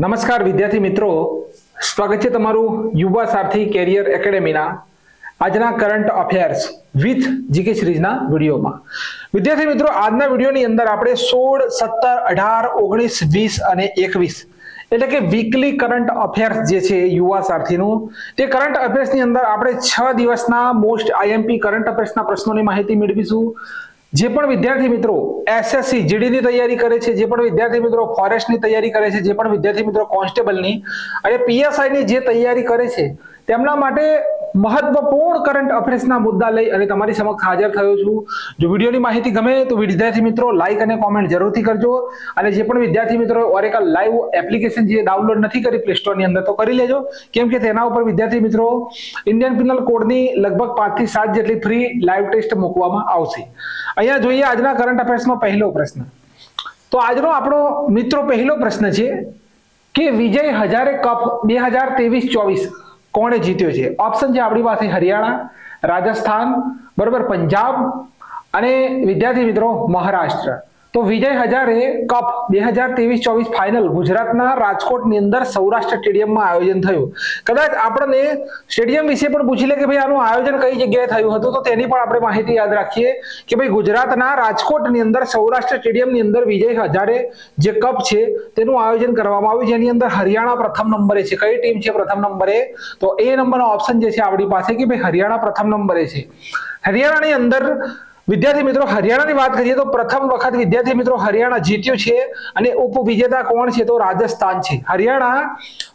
નમસ્કાર વિદ્યાર્થી મિત્રો, સ્વાગત છે તમારું યુવા સારથી કેરિયર એકેડેમીના આજના કરંટ અફેર્સ વિથ જીકે સિરીઝના વિડીયોમાં. વિદ્યાર્થી મિત્રો, આજના વિડીયોની અંદર આપણે 16, 17, 18, 19, 20 અને 21 એટલે કે વીકલી કરંટ અફેર્સ જે છે યુવા સારથીનું, તે કરંટ અફેર્સની અંદર આપણે 6 દિવસના મોસ્ટ આઈએમપી કરંટ અફેર્સના પ્રશ્નોની માહિતી મેળવીશું. જે પણ વિદ્યાર્થી મિત્રો એસએસસી જીડીની તૈયારી કરે છે, જે પણ વિદ્યાર્થી મિત્રો ફોરેસ્ટની તૈયારી કરે છે, જે પણ વિદ્યાર્થી મિત્રો કોન્સ્ટેબલની અને પીએસઆઈની જે તૈયારી કરે છે, તેમના માટે મહત્વપૂર્ણ કરંટ અફેર્સના મુદ્દા લઈ અને તમારી સમક્ષ હાજર થયો છું. જો વિડીયોની માહિતી ગમે તો વિદ્યાર્થી મિત્રો લાઈક અને કોમેન્ટ જરૂરથી કરજો. અને જે પણ વિદ્યાર્થી મિત્રો ઓરેકલ લાઈવ એપ્લિકેશન જે ડાઉનલોડ નથી કરી પ્લે સ્ટોરની અંદર તો કરી લેજો, કેમ કે તેના ઉપર વિદ્યાર્થી મિત્રો ઇન્ડિયન પિનલ કોડની લગભગ 5 થી 7 જેટલી ફ્રી લાઈવ ટેસ્ટ મૂકવામાં આવશે. અહીંયા જોઈએ આજના કરંટ અફેર્સમાં પહેલો પ્રશ્ન. તો આજનો આપણો મિત્રો પહેલો પ્રશ્ન છે કે વિજય હજારે કપ 2023-24 કોણે જીત્યો છે? ઓપ્શન છે આપણી પાસે હરિયાણા, રાજસ્થાન, બરોબર, પંજાબ અને વિદ્યાર્થી મિત્રો મહારાષ્ટ્ર. તો વિજય હજારે કપ 2023-24 ફાઇનલ ગુજરાતના રાજકોટની અંદર સૌરાષ્ટ્ર સ્ટેડિયમમાં આયોજન થયું. કદાચ આપણને સ્ટેડિયમ વિશે પણ પૂછી લે કે ભાઈ આનું આયોજન કઈ જગ્યાએ થયું હતું, તો તેની પણ આપણે માહિતી યાદ રાખીએ કે ભાઈ ગુજરાતના રાજકોટની અંદર સૌરાષ્ટ્ર સ્ટેડિયમની અંદર વિજય હજારે જે કપ છે તેનું આયોજન કરવામાં આવ્યું, જેની અંદર હરિયાણા પ્રથમ નંબરે છે. કઈ ટીમ છે પ્રથમ નંબરે? તો એ નંબરનો ઓપ્શન જે છે આપણી પાસે કે ભાઈ હરિયાણા પ્રથમ નંબરે છે. હરિયાણાની અંદર વિદ્યાર્થી મિત્રો હરિયાણાની વાત કરીએ તો પ્રથમ વખત વિદ્યાર્થી મિત્રો હરિયાણા જીત્યું છે અને ઉપવિજેતા કોણ છે? તો રાજસ્થાન છે. હરિયાણા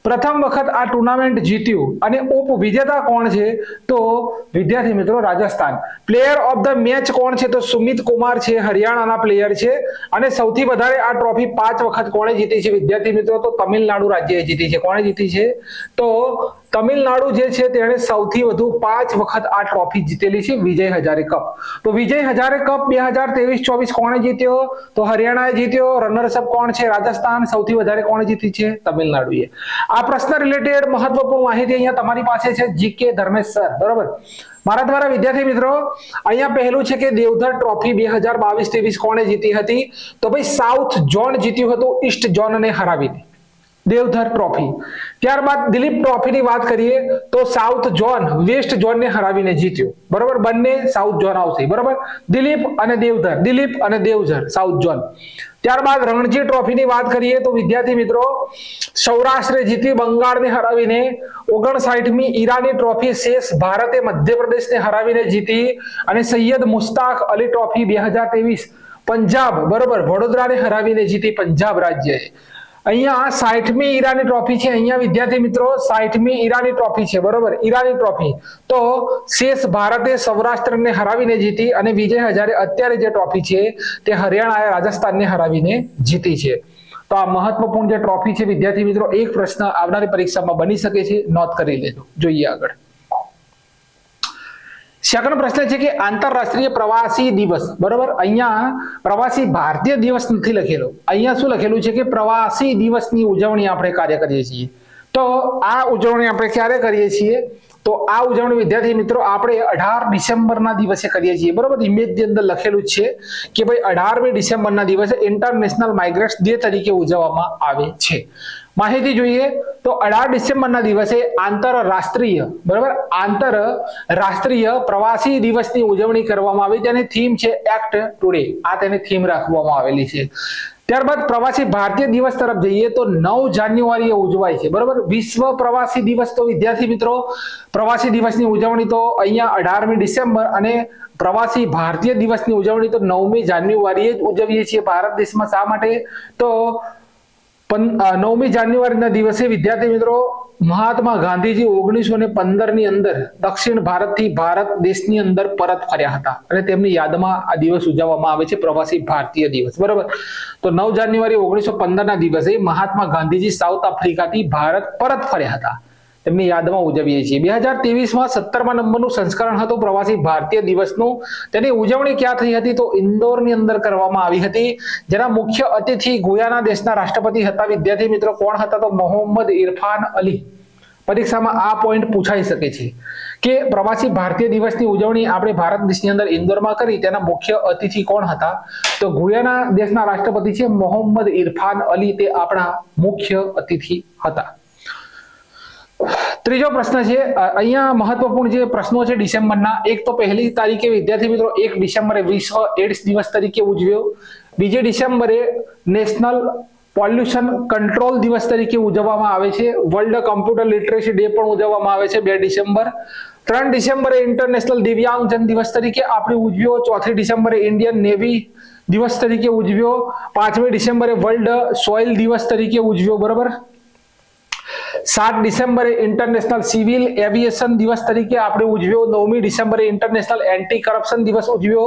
પ્રથમ વખત આ ટુર્નામેન્ટ જીત્યું અને ઉપવિજેતા કોણ છે? તો વિદ્યાર્થી મિત્રો Rajasthan. Player of the match કોણ છે? તો સુમિત કુમાર છે, હરિયાણાના પ્લેયર છે. અને સૌથી વધારે આ ટ્રોફી 5 વખત કોણે જીતી છે વિદ્યાર્થી મિત્રો? તો તમિલનાડુ રાજ્યએ જીતી છે. કોણે જીતી છે? તો તમિલનાડુ જે છે તેણે સૌથી વધુ 5 વખત આ ટ્રોફી જીતેલી છે, વિજય હજારે કપ. તો વિજય હજારે કપ 2023-24 કોણે જીત્યો? તો હરિયાણાએ જીત્યો. રનર્સઅપ કોણ છે? રાજસ્થાન. સૌથી વધારે કોણે જીતી છે? તમિલનાડુએ. આ પ્રશ્ન રિલેટેડ મહત્વપૂર્ણ માહિતી અહીંયા તમારી પાસે છે જીકે ધર્મેશ સર, બરોબર. મારા દ્વારા વિદ્યાર્થી મિત્રો અહીંયા પહેલું છે કે દેવધર ટ્રોફી 2022-23 કોણે જીતી હતી? તો ભાઈ સાઉથ ઝોન જીત્યું હતું ઈસ્ટ ઝોનને હરાવીને, દેવધર ટ્રોફી. ત્યારબાદ દિલીપ ટ્રોફીની વાત કરીએ તો સાઉથ ઝોન વેસ્ટ ઝોનને હરાવીને જીત્યો, બરોબર. બંને સાઉથ ઝોન આવશે, બરોબર. દિલીપ અને દેવધર, દિલીપ અને દેવધર સાઉથ ઝોન. ત્યારબાદ રણજી ટ્રોફીની વાત કરીએ તો વિદ્યાર્થી મિત્રો સૌરાષ્ટ્રે જીતી બંગાળને હરાવીને. 59મી ઈરાની ટ્રોફી શેષ ભારતે મધ્યપ્રદેશને હરાવીને જીતી. અને સૈયદ મુશ્તાક અલી ટ્રોફી 2023 પંજાબ, બરોબર, વડોદરાને હરાવીને જીતી પંજાબ રાજ્યએ. અહીંયા 60મી ઈરાની ટ્રોફી છે. અહીંયા વિદ્યાર્થી મિત્રો 60મી ઈરાની ટ્રોફી છે, બરોબર, ઈરાની ટ્રોફી. તો શેષ ભારતે સૌરાષ્ટ્રને હરાવીને જીતી અને વિજય હજારે અત્યારે જે ટ્રોફી છે તે હરિયાણાએ રાજસ્થાનને હરાવીને જીતી છે. તો આ મહત્વપૂર્ણ જે ટ્રોફી છે વિદ્યાર્થી મિત્રો, એક પ્રશ્ન આવનારી પરીક્ષામાં બની શકે છે, નોંધ કરી લેજો. જોઈએ આગળ. સેકન્ડ પ્રશ્ન છે કે આંતરરાષ્ટ્રીય પ્રવાસી દિવસ, બરોબર. અહીંયા પ્રવાસી ભારતીય દિવસ નથી લખેલો, અહીંયા શું લખેલું છે કે પ્રવાસી દિવસની ઉજવણી આપણે કાર્ય કરીએ છીએ. તો આ ઉજવણી આપણે ક્યારે કરીએ છીએ? તો આ ઉજવણી વિદ્યાર્થી મિત્રો આપણે 18 ડિસેમ્બરના દિવસે કરીએ છીએ, બરોબર. ઇમેજની અંદર લખેલું છે કે ભાઈ 18મી ડિસેમ્બરના દિવસે ઇન્ટરનેશનલ માઇગ્રન્ટ્સ ડે તરીકે ઉજવવામાં આવે છે. માહિતી જોઈએ તો 18 ડિસેમ્બરના દિવસે આંતરરાષ્ટ્રીય, બરાબર, આંતરરાષ્ટ્રીય પ્રવાસી દિવસની ઉજવણી કરવામાં આવી. તેની થીમ છે એક્ટ ટુડે. આ તેની થીમ રાખવામાં આવેલી છે. ત્યારબાદ પ્રવાસી ભારતીય દિવસ તરફ જઈએ તો 9 જાન્યુઆરીએ ઉજવાય છે, બરોબર. વિશ્વ પ્રવાસી દિવસ તો વિદ્યાર્થી મિત્રો પ્રવાસી દિવસની ઉજવણી તો અહીંયા 18મી ડિસેમ્બર અને પ્રવાસી ભારતીય દિવસની ઉજવણી તો 9મી જાન્યુઆરીએ જ ઉજવીએ છીએ ભારત દેશમાં. શા માટે? તો 9મી જાન્યુઆરીના દિવસે વિદ્યાર્થી મિત્રો મહાત્મા ગાંધીજી 1915ની અંદર દક્ષિણ ભારતથી ભારત દેશની અંદર પરત ફર્યા હતા અને તેમની યાદમાં આ દિવસ ઉજવવામાં આવે છે, પ્રવાસી ભારતીય દિવસ, બરોબર. તો 9 જાન્યુઆરી 1915ના દિવસે મહાત્મા ગાંધીજી સાઉથ આફ્રિકાથી ભારત પરત ફર્યા હતા, તેમની યાદમાં ઉજવીએ છીએ. 2023માં 17મા નંબરનું સંસ્કરણ હતું પ્રવાસી ભારતીય દિવસનું. તેની ઉજવણી ક્યાં થઈ હતી? તો ઇન્દોરની અંદર કરવામાં આવી હતી, જેના મુખ્ય અતિથિ ગુયાના દેશના રાષ્ટ્રપતિ હતા વિદ્યાર્થી મિત્રો. કોણ હતા? તો મોહમ્મદ ઇરફાન અલી, પરીક્ષામાં આ પોઈન્ટ પૂછાઈ શકે છે કે પ્રવાસી ભારતીય દિવસની ઉજવણી આપણે ભારત દેશની અંદર ઇન્દોરમાં કરી, તેના મુખ્ય અતિથિ કોણ હતા? તો ગુયાના દેશના રાષ્ટ્રપતિ છે મોહમ્મદ ઇરફાન અલી, તે આપણા મુખ્ય અતિથિ હતા. ત્રીજો પ્રશ્ન છે, અહીંયા મહત્વપૂર્ણ જે પ્રશ્નો છે ડિસેમ્બરના. એક તો પહેલી તારીખે વિદ્યાર્થી મિત્રો 1 ડિસેમ્બરે વિશ્વ એડ્સ દિવસ તરીકે ઉજવ્યો. 2 ડિસેમ્બરે નેશનલ પોલ્યુશન કંટ્રોલ દિવસ તરીકે ઉજવવામાં આવે છે. વર્લ્ડ કમ્પ્યુટર લિટરેસી ડે પણ ઉજવવામાં આવે છે 2 ડિસેમ્બર. 3 ડિસેમ્બરે ઇન્ટરનેશનલ દિવ્યાંગજન દિવસ તરીકે આપણે ઉજવ્યો. 4 ડિસેમ્બરે ઇન્ડિયન નેવી દિવસ તરીકે ઉજવ્યો. 5મી ડિસેમ્બરે વર્લ્ડ સોઇલ દિવસ તરીકે ઉજવ્યો, બરોબર. 7 ડિસેમ્બરે ઇન્ટરનેશનલ સિવિલ એવિએશન દિવસ તરીકે આપણે ઉજવ્યો. 9મી ડિસેમ્બરે ઇન્ટરનેશનલ એન્ટી કરપ્શન દિવસ ઉજવ્યો.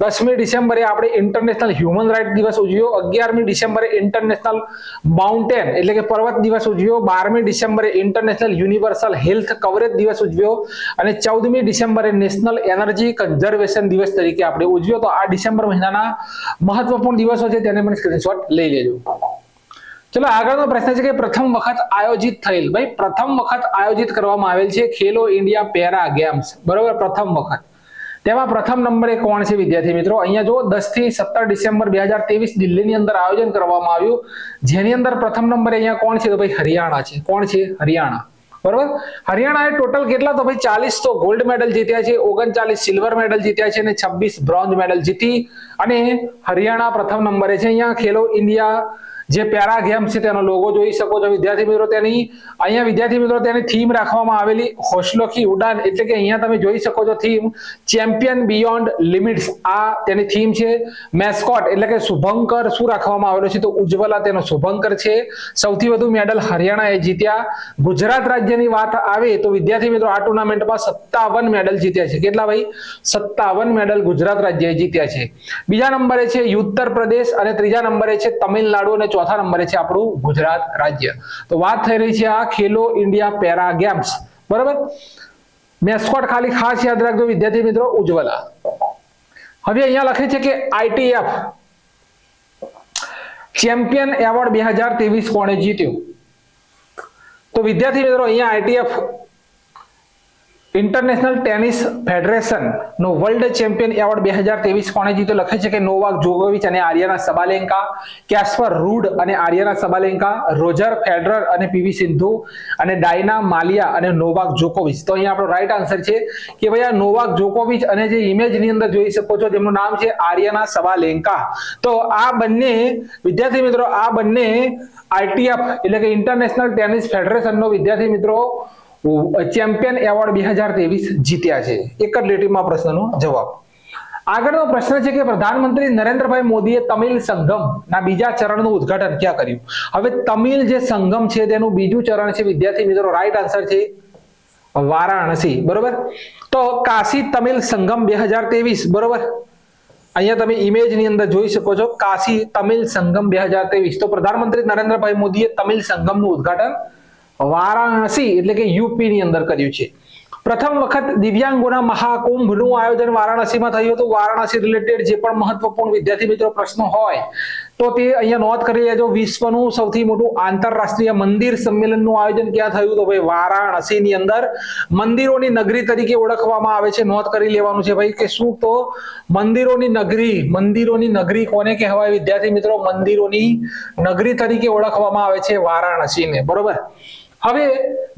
10મી ડિસેમ્બરે આપણે ઇન્ટરનેશનલ હ્યુમન રાઇટ દિવસ ઉજવ્યો. 11મી ડિસેમ્બરે ઇન્ટરનેશનલ માઉન્ટેન એટલે કે પર્વત દિવસ ઉજવ્યો. 12મી ડિસેમ્બરે ઇન્ટરનેશનલ યુનિવર્સલ હેલ્થ કવરેજ દિવસ ઉજવ્યો. અને 14મી ડિસેમ્બરે નેશનલ એનર્જી કન્ઝર્વેશન દિવસ તરીકે આપણે ઉજવ્યો. તો આ ડિસેમ્બર મહિનાના મહત્વપૂર્ણ દિવસો છે, તેને પણ સ્ક્રીનશોટ લઈ લેજો. ચલો આગળનો પ્રશ્ન છે કે પ્રથમ વખત આયોજિત થયેલ, ભાઈ પ્રથમ વખત આયોજિત કરવામાં આવેલ છે ખેલો ઇન્ડિયા પેરા ગેમ્સ, બરોબર. પ્રથમ વખત તેમાં પ્રથમ નંબરે કોણ છે વિદ્યાર્થી મિત્રો? અહીંયા જો 10 થી 17 ડિસેમ્બર 2023 દિલ્હીની અંદર આયોજન કરવામાં આવ્યું, જેની અંદર પ્રથમ નંબરે અહીંયા કોણ છે? તો ભાઈ હરિયાણા છે. કોણ છે? હરિયાણા, બરોબર. હરિયાણાએ ટોટલ કેટલા? તો ભાઈ 40 તો ગોલ્ડ મેડલ જીત્યા છે, 39 સિલ્વર મેડલ જીત્યા છે અને 26 બ્રોન્ઝ મેડલ જીતી અને હરિયાણા પ્રથમ નંબરે છે. અહીંયા ખેલો ઇન્ડિયા જે પેરા ગેમ છે તેનો લોગો જોઈ શકો છો વિદ્યાર્થી મિત્રો. તેની અહીંયા વિદ્યાર્થી મિત્રો તેની થીમ રાખવામાં આવેલી હોસલો કી ઉડાન, એટલે કે અહીંયા તમે જોઈ શકો છો થીમ ચેમ્પિયન બિયોન્ડ લિમિટ્સ, આ તેની થીમ છે. મેસ્કોટ એટલે કે શુભંકર શું રાખવામાં આવેલો છે? તો ઉજ્જવલા તેનો શુભંકર છે. સૌથી વધુ મેડલ હરિયાણાએ જીત્યા. ગુજરાત રાજ્યની વાત આવે તો વિદ્યાર્થી મિત્રો આ ટુર્નામેન્ટમાં 57 મેડલ જીત્યા છે. કેટલા ભાઈ? 57 મેડલ ગુજરાત રાજ્યએ જીત્યા છે. બીજા નંબરે છે ઉત્તર પ્રદેશ અને ત્રીજા નંબરે છે તમિલનાડુ અને ચોથા નંબરે છે આપણું ગુજરાત રાજ્ય. તો વાત થઈ રહી છે આ ખેલો ઇન્ડિયા પેરા ગેમ્સ, બરાબર. મેસ્કોટ ખાલી ખાસ યાદ રાખજો વિદ્યાર્થી મિત્રો, ઉજ્જવલા. હવે અહીંયા લખે છે કે ITF ચેમ્પિયન એવોર્ડ 2023 કોણે જીત્યો? તો વિદ્યાર્થી મિત્રો અહીંયા ITF ઇન્ટરનેશનલ ટેનિસ ફેડરેશન નો વર્લ્ડ ચેમ્પિયન એવોર્ડ 2023 કોણે જીત્યો? લખે છે કે નોવાક જોકોવિચ અને આર્યાના સબાલેન્કા, કેસ્પર રૂડ અને આર્યાના સબાલેન્કા, રોજર ફેડરર અને PV સિંધુ અને ડાયના માલિયા અને નોવાક જોકોવિચ. તો અહીંયા આપણો રાઈટ આન્સર છે કે ભાઈ આ નોવાક જોકોવિચ અને જે ઇમેજની અંદર જોઈ શકો છો જેમનું નામ છે આર્યાના સબાલેન્કા. તો આ બંને વિદ્યાર્થી મિત્રો આ બંને ITF એટલે કે ઇન્ટરનેશનલ ટેનિસ ફેડરેશન નો વિદ્યાર્થી મિત્રો ચેમ્પિયન એવોર્ડ 2023 જીત્યા છે. એક જ લીટીમાં પ્રશ્નનો જવાબ. આગળનો પ્રશ્ન છે કે પ્રધાનમંત્રી નરેન્દ્રભાઈ મોદીએ તમિલ સંગમ ના બીજા ચરણનું ઉદ્ઘાટન ક્યાં કર્યું? હવે તમિલ જે સંગમ છે તેનું બીજું ચરણ છે વિદ્યાર્થી મિત્રો, રાઈટ આન્સર છે વારાણસી, બરોબર. તો કાશી તમિલ સંગમ 2023, બરોબર. અહીંયા તમે ઇમેજ ની અંદર જોઈ શકો છો કાશી તમિલ સંગમ 2023. તો પ્રધાનમંત્રી નરેન્દ્રભાઈ મોદીએ તમિલ સંગમનું ઉદ્ઘાટન વારાણસી એટલે કે યુપી ની અંદર કર્યું છે. પ્રથમ વખત દિવ્યાંગોના મહાકુંભનું આયોજન વારાણસીમાં થયું હતું. વારાણસી રિલેટેડ જે પણ મહત્વપૂર્ણ વિદ્યાર્થી મિત્રો પ્રશ્નો હોય તો તે અહીંયા નોંધ કરી લેજો. વિશ્વનું સૌથી મોટું આંતરરાષ્ટ્રીય મંદિર સંમેલનનું આયોજન ક્યાં થયું? તો ભાઈ વારાણસીની અંદર. મંદિરોની નગરી તરીકે ઓળખવામાં આવે છે, નોંધ કરી લેવાનું છે ભાઈ કે શું? તો મંદિરોની નગરી કોને કહેવાય વિદ્યાર્થી મિત્રો? મંદિરોની નગરી તરીકે ઓળખવામાં આવે છે વારાણસીને, બરોબર. હવે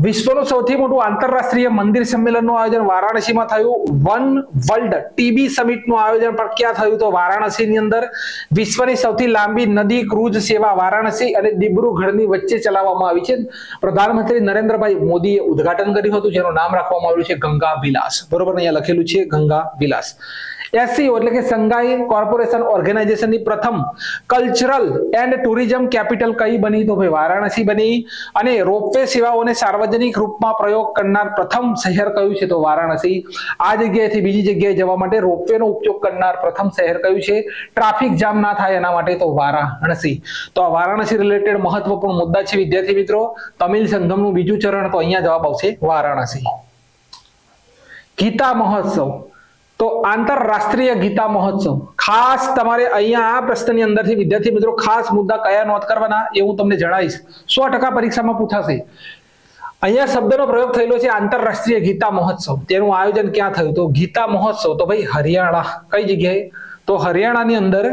વિશ્વનું સૌથી મોટું આંતરરાષ્ટ્રીય મંદિર સંમેલનનું આયોજન વારાણસીમાં થયું. વન વર્લ્ડ TB સમિટનું આયોજન પણ ક્યાં થયું? તો વારાણસીની અંદર. વિશ્વની સૌથી લાંબી નદી ક્રૂઝ સેવા વારાણસી અને દિબ્રુગઢની વચ્ચે ચલાવવામાં આવી છે. પ્રધાનમંત્રી નરેન્દ્રભાઈ મોદીએ ઉદ્ઘાટન કર્યું હતું જેનું નામ રાખવામાં આવ્યું છે ગંગા વિલાસ, બરોબર. અહીંયા લખેલું છે ગંગા વિલાસ. SCO એટલે કે સંઘાઈ કોર્પોરેશન ઓર્ગેનાઇઝેશનની પ્રથમ કલ્ચરલ એન્ડ ટુરિઝમ કેપિટલ કઈ બની? તો ભાઈ વારાણસી બની. અને રોપવે સેવાઓને સાર્વજનિક રૂપમાં પ્રયોગ કરનાર પ્રથમ શહેર કયું છે? તો વારાણસી. આ જગ્યાએથી બીજી જગ્યાએ જવા માટે રોપવેનો ઉપયોગ કરનાર પ્રથમ શહેર કયું છે? ટ્રાફિક જામ ના થાય એના માટે તો વારાણસી. તો આ વારાણસી રિલેટેડ મહત્વપૂર્ણ મુદ્દા છે વિદ્યાર્થી મિત્રો. તમિલ સંગમનું બીજું ચરણ, તો અહીંયા જવાબ આવશે વારાણસી. ગીતા મહોત્સવ, તો આંતરરાષ્ટ્રીય ગીતા મહોત્સવ ખાસ તમારે અહીંયા આ પ્રશ્નની અંદરથી વિદ્યાર્થી મિત્રો ખાસ મુદ્દા કયા નોંધ કરવાના એ હું તમને જણાવીશ. 100% પરીક્ષામાં પૂછાશે. અહીંયા શબ્દનો પ્રયોગ થયેલો છે આંતરરાષ્ટ્રીય ગીતા મહોત્સવ. તેનું આયોજન ક્યાં થયું? તો ગીતા મહોત્સવ તો ભાઈ હરિયાણા. કઈ જગ્યાએ? તો હરિયાણાની અંદર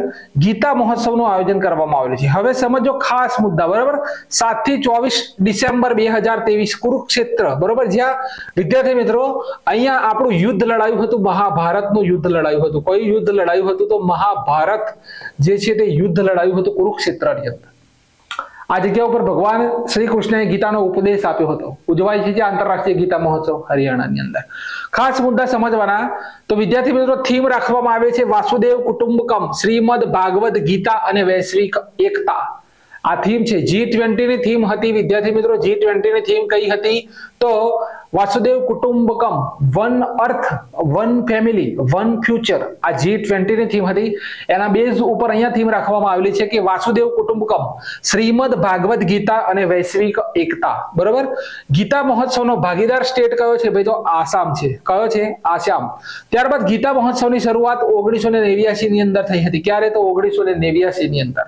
ગીતા મહોત્સવનું આયોજન કરવામાં આવેલું છે. હવે સમજો ખાસ મુદ્દા, બરાબર. 7 થી 24 ડિસેમ્બર 2023 કુરુક્ષેત્ર, બરાબર, જ્યાં વિદ્યાર્થી મિત્રો અહીંયા આપણું યુદ્ધ લડાયું હતું, મહાભારતનું યુદ્ધ લડાયું હતું. કયું યુદ્ધ લડાયું હતું? તો મહાભારત જે છે તે યુદ્ધ લડાયું હતું કુરુક્ષેત્રની અંદર. આ જગ્યા ઉપર ભગવાન શ્રી કૃષ્ણએ ગીતાનો ઉપદેશ આપ્યો હતો. ઉજવાય છે જે આંતરરાષ્ટ્રીય ગીતા મહોત્સવ હરિયાણાની અંદર. ખાસ મુદ્દા સમજવાના. તો વિદ્યાર્થી મિત્રો થીમ રાખવામાં આવે છે વાસુદેવ કુટુંબકમ, શ્રીમદ ભાગવત ગીતા અને વૈશ્વિક એકતા. આ થીમ છે. G20 ની થીમ હતી વિદ્યાર્થી મિત્રો. G20 ની થીમ કઈ હતી? તો Vasudeva Kutumbakam, one earth, one family, one future. આ G20 ની થીમ હતી. એના બેઝ ઉપર અહીંયા થીમ રાખવામાં આવેલી છે કે વાસુદેવ કુટુંબકમ, શ્રીમદ ભાગવત ગીતા અને વૈશ્વિક એકતા. બરોબર. ગીતા મહોત્સવનો ભાગીદાર સ્ટેટ કયો છે ભાઈ? તો આસામ છે. કયો છે? આસામ. ત્યારબાદ ગીતા મહોત્સવની શરૂઆત 1989 ની અંદર થઈ હતી. ક્યારે? તો 1989 ની અંદર.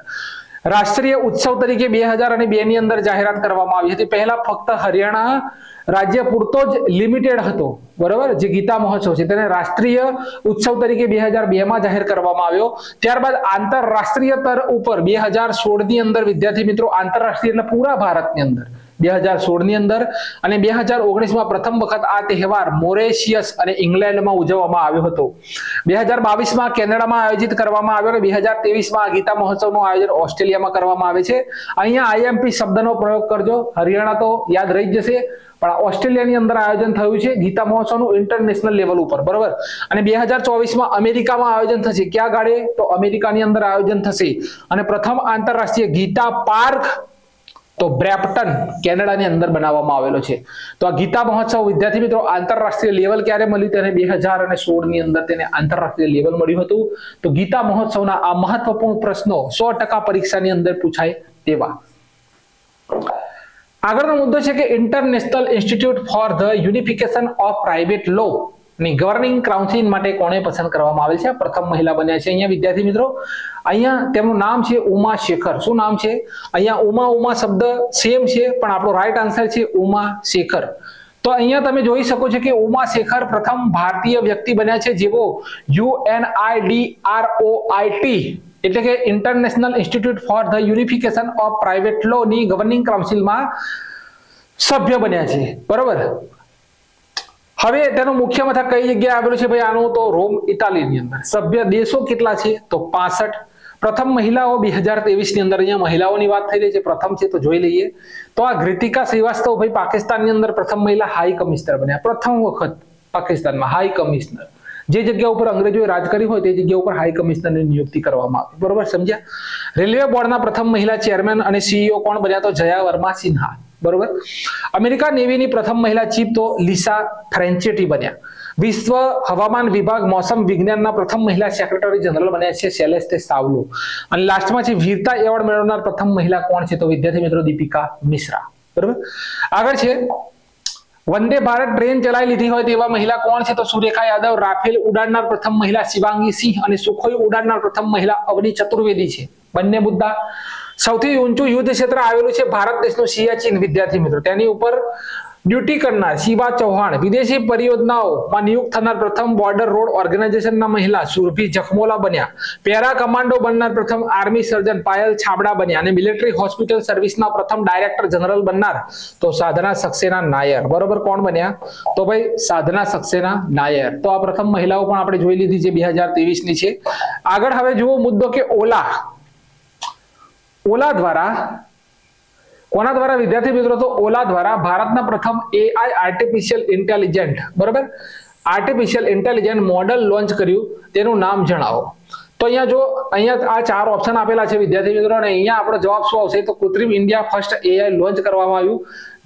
રાષ્ટ્રીય ઉત્સવ તરીકે 2002 ની અંદર જાહેરાત કરવામાં આવી હતી. પહેલા ફક્ત હરિયાણા રાજ્ય પૂરતો જ લિમિટેડ હતો, બરાબર. જે ગીતા મહોત્સવ છે તેને રાષ્ટ્રીય ઉત્સવ તરીકે 2002 માં જાહેર કરવામાં આવ્યો. ત્યારબાદ આંતરરાષ્ટ્રીય સ્તર ઉપર 2016 ની અંદર વિદ્યાર્થી મિત્રો, આંતરરાષ્ટ્રીય એટલે પૂરા ભારતની અંદર 2016 ની અંદર, અને 2019 માં પ્રથમ વખત આ તહેવાર મોરેશિયસ અને ઇંગ્લેન્ડમાં ઉજવવામાં આવ્યો હતો. 2022 માં કેનેડામાં આયોજિત કરવામાં આવ્યો અને 2023 માં ગીતા મહોત્સવનું આયોજન ઓસ્ટ્રેલિયામાં કરવામાં આવે છે. અહીંયા IMP શબ્દનો પ્રયોગ કરજો. હરિયાણા તો યાદ રહી જ જશે, પણ ઓસ્ટ્રેલિયાની અંદર આયોજન થયું છે ગીતા મહોત્સવનું ઇન્ટરનેશનલ લેવલ ઉપર, બરોબર. અને 2024 માં અમેરિકામાં આયોજન થશે. ક્યાં ગાડે? તો અમેરિકાની અંદર આયોજન થશે. અને પ્રથમ આંતરરાષ્ટ્રીય ગીતા પાર્ક તો બ્રેમ્પટન કેનેડાની અંદર બનાવવામાં આવેલો છે. તો આ ગીતા મહોત્સવ વિદ્યાર્થી મિત્રો આંતરરાષ્ટ્રીય લેવલ ક્યારે મળ્યું? તેને 2016 ની અંદર તેને આંતરરાષ્ટ્રીય લેવલ મળ્યું હતું. તો ગીતા મહોત્સવના આ મહત્વપૂર્ણ પ્રશ્નો 100% પરીક્ષાની અંદર પૂછાય તેવા. આગળનો મુદ્દો છે કે international institute for the unification of private law ની ગવર્નિંગ કાઉન્સિલ માટે કોને પસંદ કરવામાં આવેલ છે? પ્રથમ મહિલા બન્યા છે. અહીંયા વિદ્યાર્થી મિત્રો અહીંયા તેમનું નામ છે ઉમા શેખર. શું નામ છે? અહીંયા ઉમા શબ્દ સેમ છે, પણ આપણો રાઈટ આન્સર છે ઉમા શેખર. તો અહીંયા તમે જોઈ શકો છો કે ઉમા શેખર પ્રથમ ભારતીય વ્યક્તિ બન્યા છે જેઓ UNIDROIT એટલે કે international institute for the unification of private law ની ગવર્નિંગ કાઉન્સિલમાં સભ્ય બન્યા છે, બરોબર. હવે તેનું મુખ્ય મથક કઈ જગ્યાએ આવેલું છે ભાઈ? આનું તો રોમ, ઇટાલીની અંદર. સભ્ય દેશો કેટલા છે? તો 65. પ્રથમ મહિલાઓ 2023 ની અંદર. અહીંયા મહિલાઓની વાત થઈ રહી છે, પ્રથમ છે તો જોઈ લઈએ. તો આ ગીતિકા શ્રીવાસ્તવ ભાઈ પાકિસ્તાનની અંદર પ્રથમ મહિલા હાઈ કમિશનર બન્યા. પ્રથમ વખત પાકિસ્તાનમાં હાઈ કમિશનર. જે જગ્યા ઉપર અંગ્રેજોએ રાજ કર્યું હોય તે જગ્યા ઉપર હાઈ કમિશનરની નિયુક્તિ કરવામાં આવી, બરોબર, સમજ્યા. રેલવે બોર્ડના પ્રથમ મહિલા ચેરમેન અને CEO કોણ બન્યા? તો જયા વર્મા સિન્હા, બરોબર. અમેરિકા નેવીની પ્રથમ મહિલા ચીફ તો લિસા ફ્રેન્ચેટી બન્યા. વિશ્વ હવામાન વિભાગ મોસમ વિજ્ઞાનના પ્રથમ મહિલા સેક્રેટરી જનરલ બન્યા છે સેલેસ્ટે સાવલો. અને લાસ્ટમાં છે વીરતા એવોર્ડ મેળવનાર પ્રથમ મહિલા કોણ છે? તો વિદ્યાર્થી મિત્રો દીપિકા મિશ્રા, બરોબર. આગળ છે વંદે ભારત ટ્રેન ચલાવી લીધી હોય તેવા મહિલા કોણ છે? તો સુરેખા યાદવ. રાફેલ ઉડાડનાર પ્રથમ મહિલા શિવાંગી સિંહ અને સુખોઈ ઉડાડનાર પ્રથમ મહિલા અવની ચતુર્વેદી છે. બંને મુદ્દા. સૌથી ઊંચું યુદ્ધ ક્ષેત્ર આવેલું છે ભારત દેશનું સિયાચીન વિદ્યાર્થી મિત્રો. તેની ઉપર ડ્યુટી કરનાર શિવા ચૌહાણ. વિદેશી પરિયોજનાઓમાં નિયુક્ત થનાર પ્રથમ બોર્ડર રોડ ઓર્ગેનાઇઝેશનના મહિલા સુરભી જખમોલા બન્યા. પેરા કમાન્ડો બનનાર પ્રથમ આર્મી સર્જન પાયલ છાબડા બન્યા. અને મિલિટરી હોસ્પિટલ સર્વિસના પ્રથમ ડાયરેક્ટર જનરલ બનનાર તો સાધના સક્સેના નાયર, બરોબર. કોણ બન્યા? તો ભાઈ સાધના સક્સેના નાયર. તો આ પ્રથમ મહિલાઓ પણ આપણે જોઈ લીધી છે, 2023 ની છે. આગળ હવે જુઓ મુદ્દો કે ઓલા દ્વારા કોના દ્વારા વિદ્યાર્થી મિત્રો? તો ઓલા દ્વારા ભારતના પ્રથમ AI આર્ટિફિશિયલ ઇન્ટેલિજન્ટ, બરોબર, આર્ટિફિશિયલ ઇન્ટેલિજન્ટ મોડલ લોન્ચ કર્યું. તેનું નામ જણાવો. તો અહીંયા જો અહીંયા આ 4 ઓપ્શન આપેલા છે વિદ્યાર્થી મિત્રો, અને અહીંયા આપણો જવાબ શું આવશે? તો કૃત્રિમ ઇન્ડિયા ફર્સ્ટ AI લોન્ચ કરવામાં આવ્યું,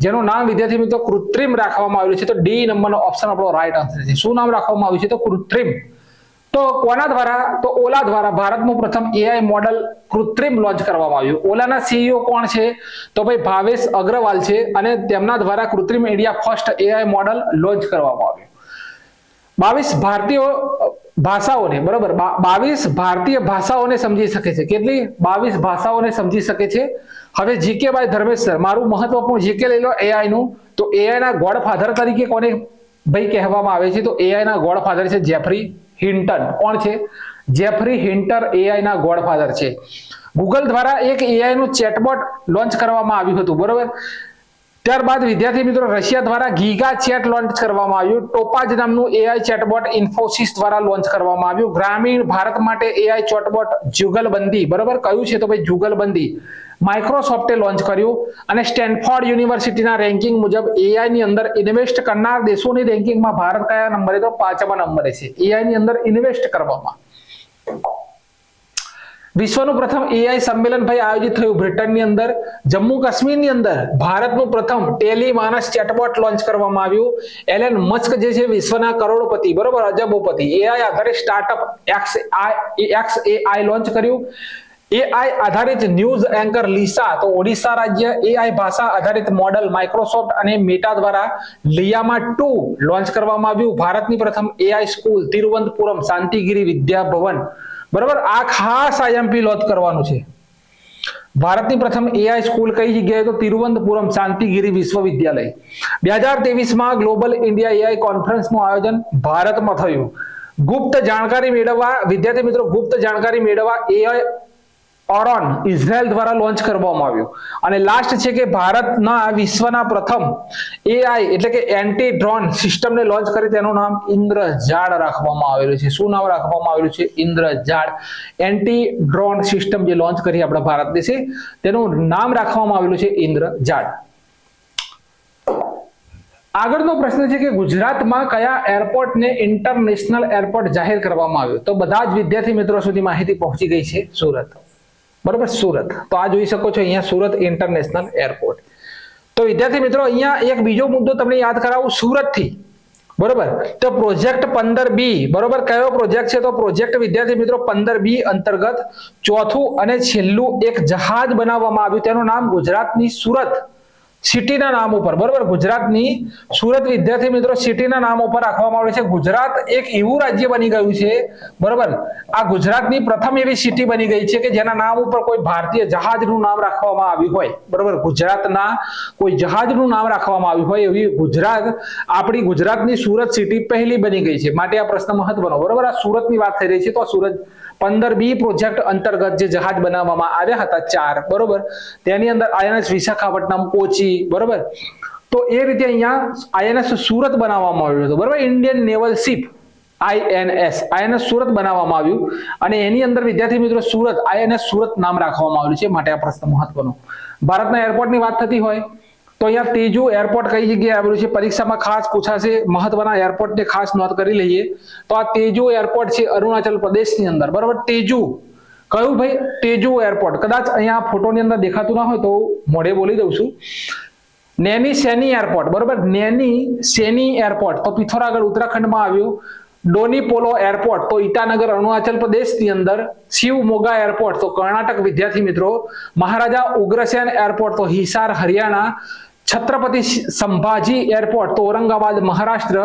જેનું નામ વિદ્યાર્થી મિત્રો કૃત્રિમ રાખવામાં આવ્યું છે. તો D નંબરનો ઓપ્શન આપણો રાઈટ આન્સર છે. શું નામ રાખવામાં આવ્યું છે? તો કૃત્રિમ. તો કોના દ્વારા? તો ઓલા દ્વારા ભારતનું પ્રથમ AI મોડલ કૃત્રિમ લોન્ચ કરવામાં આવ્યું. ઓલાના CEO કોણ છે? તો ભાઈ ભાવેશ અગ્રવાલ છે, અને તેમના દ્વારા કૃત્રિમ India first AI model launch કરવામાં આવ્યું. 22 ભારતીય ભાષાઓને, બરોબર, 22 ભારતીય ભાષાઓને સમજી શકે છે. કેટલી? 22 ભાષાઓને સમજી શકે છે. હવે જીકે બાય ધર્મેશ સર, મારું મહત્વપૂર્ણ જીકે લઈ લો AI નું. તો એઆઈ ના ગોડફાધર તરીકે કોને ભાઈ કહેવામાં આવે છે? તો એઆઈ ના ગોડફાધર છે જેફરી હિન્ટન. કોણ છે? જેફરી હિન્ટર એઆઈ ના ગોડફાધર છે. ગૂગલ દ્વારા એક એઆઈ નું ચેટબોટ લોન્ચ કરવામાં આવ્યું હતું, બરોબર. ત્યારબાદ વિદ્યાર્થી મિત્રો રશિયા દ્વારા ગીગા ચેટ લોન્ચ કરવામાં આવ્યું. ટોપાજ નામનું એઆઈ ચેટબોટ ઇન્ફોસિસ દ્વારા લોન્ચ કરવામાં આવ્યું. ગ્રામીણ ભારત માટે એઆઈ ચેટબોટ જુગલબંધી, બરોબર. કયું છે? તો ભાઈ જુગલબંધી માઇક્રોસોફ્ટે લોન્ચ કર્યું. અને સ્ટેનફોર્ડ યુનિવર્સિટીના રેન્કિંગ મુજબ એઆઈ ની અંદર ઇન્વેસ્ટ કરનાર દેશોની રેન્કિંગમાં ભારત કયા નંબરે? તો 5મા નંબરે છે એઆઈ ની અંદર ઇન્વેસ્ટ કરવામાં. વિશ્વનું પ્રથમ એઆઈ સંમેલન ભાઈ આયોજિત થયું બ્રિટનની અંદર. જમ્મુ કાશ્મીરની અંદર ભારતનું પ્રથમ ટેલિમાનસ ચેટબોટ લોન્ચ કરવામાં આવ્યું. એલન મસ્ક જે છે વિશ્વના કરોડપતિ, બરોબર, અજબોપતિ, એઆઈ આધારિત સ્ટાર્ટઅપ XAI લોન્ચ કર્યું. એઆઈ આધારિત ન્યૂઝ એન્કર લીસા, તો ઓડિશા રાજ્ય. એઆઈ ભાષા આધારિત મોડલ માઇક્રોસોફ્ટ અને મેટા દ્વારા લિયામા 2 લોન્ચ કરવામાં આવ્યું. ભારતની પ્રથમ એઆઈ સ્કૂલ તિરુવનંતપુરમ શાંતિગીરી વિદ્યા ભવન, બરાબર. આ ખાસ આઈએમપી લોન્ચ કરવાનું છે. ભારતની પ્રથમ એઆઈ સ્કૂલ કઈ જગ્યાએ? તો તિરુવનંતપુરમ શાંતિગીરી વિશ્વવિદ્યાલય. 2023માં ગ્લોબલ ઇન્ડિયા એઆઈ કોન્ફરન્સનું આયોજન ભારતમાં થયું. ગુપ્ત જાણકારી મેળવવા વિદ્યાર્થી મિત્રો, ગુપ્ત જાણકારી મેળવવા એઆઈ ઓરોન ઇઝરાયલ દ્વારા લોન્ચ કરવામાં આવ્યું. અને લાસ્ટ છે કે ભારતના વિશ્વના પ્રથમ એઆઈ એટલે કે એન્ટી ડ્રોન સિસ્ટમને લોન્ચ કરી, તેનું નામ ઇન્દ્રજાળ રાખવામાં આવેલું છે. શું નામ રાખવામાં આવેલું છે? ઇન્દ્રજાળ. એન્ટી ડ્રોન સિસ્ટમ જે લોન્ચ કરી આપણા ભારત દેશે, તેનું નામ રાખવામાં આવેલું છે ઇન્દ્રજાળ. આગળનો પ્રશ્ન છે કે ગુજરાતમાં કયા એરપોર્ટને ઇન્ટરનેશનલ એરપોર્ટ જાહેર કરવામાં આવ્યું? તો બધા જ વિદ્યાર્થી મિત્રો સુધી માહિતી પહોંચી ગઈ છે. સુરત, બરોબર, સુરત. તો આ જોઈ શકો છો અહીંયા સુરત ઇન્ટરનેશનલ એરપોર્ટ. તો વિદ્યાર્થી મિત્રો અહીંયા એક બીજો મુદ્દો તમને યાદ કરાવું સુરત થી, બરોબર. તો પ્રોજેક્ટ 15B, બરોબર, કયો પ્રોજેક્ટ છે? તો પ્રોજેક્ટ વિદ્યાર્થી મિત્રો 15B અંતર્ગત ચોથું અને છેલ્લું એક જહાજ બનાવવામાં આવ્યું. તેનું નામ ગુજરાતની સુરત સિટીના નામ ઉપર, બરોબર, ગુજરાતની સુરત વિદ્યાર્થી મિત્રો સિટીના નામ ઉપર રાખવામાં આવે છે. ગુજરાત એક એવું રાજ્ય બની ગયું છે, બરોબર. આ ગુજરાતની પ્રથમ એવી સિટી બની ગઈ છે કે જેના નામ ઉપર કોઈ ભારતીય જહાજનું નામ રાખવામાં આવ્યું હોય, બરોબર. ગુજરાતના કોઈ જહાજનું નામ રાખવામાં આવ્યું હોય એવી આપણી ગુજરાતની સુરત સિટી પહેલી બની ગઈ છે. માટે આ પ્રશ્ન મહત્વનો, બરોબર. આ સુરતની વાત થઈ રહી છે. તો સુરત 15B પ્રોજેક્ટ અંતર્ગત જે જહાજ બનાવવામાં આવ્યા હતા 4, બરોબર, તેની અંદર આઈએનએસ વિશાખાપટ્ટનમ, કોચી, બરોબર. તો એ રીતે અહીંયા આઈએનએસ સુરત બનાવવામાં આવ્યું હતું, બરોબર. Indian naval ship INS Surat બનાવવામાં આવ્યું. અને એની અંદર વિદ્યાર્થી મિત્રો સુરત આઈએનએસ સુરત નામ રાખવામાં આવ્યું છે. માટે આ પ્રશ્ન મહત્વનો. ભારતના એરપોર્ટની વાત થતી હોય તો અહીંયા તેજુ એરપોર્ટ કઈ જગ્યાએ આવેલું છે? પરીક્ષામાં ખાસ પૂછાશે. મહત્વના એરપોર્ટને ખાસ નોંધ કરી લઈએ. તો આ તેજુ એરપોર્ટ છે અરુણાચલ પ્રદેશની અંદર, બરોબર. તેજુ, કયું ભાઈ? તેજુ એરપોર્ટ. કદાચ અહીંયા ફોટોની અંદર દેખાતું ના હોય તો મોઢે બોલી દઉં છું. નેની સેની એરપોર્ટ, બરોબર. નેની સેની એરપોર્ટ તો પિથોરાગઢ ઉત્તરાખંડમાં આવ્યું. ડોનીપોલો એરપોર્ટ તો ઈટાનગર અરુણાચલ પ્રદેશની અંદર. શિવમોગા એરપોર્ટ તો કર્ણાટક વિદ્યાર્થી મિત્રો. મહારાજા ઉગ્રસેન એરપોર્ટ તો હિસાર હરિયાણા. છત્રપતિ સંભાજી એરપોર્ટ તો ઔરંગાબાદ મહારાષ્ટ્ર.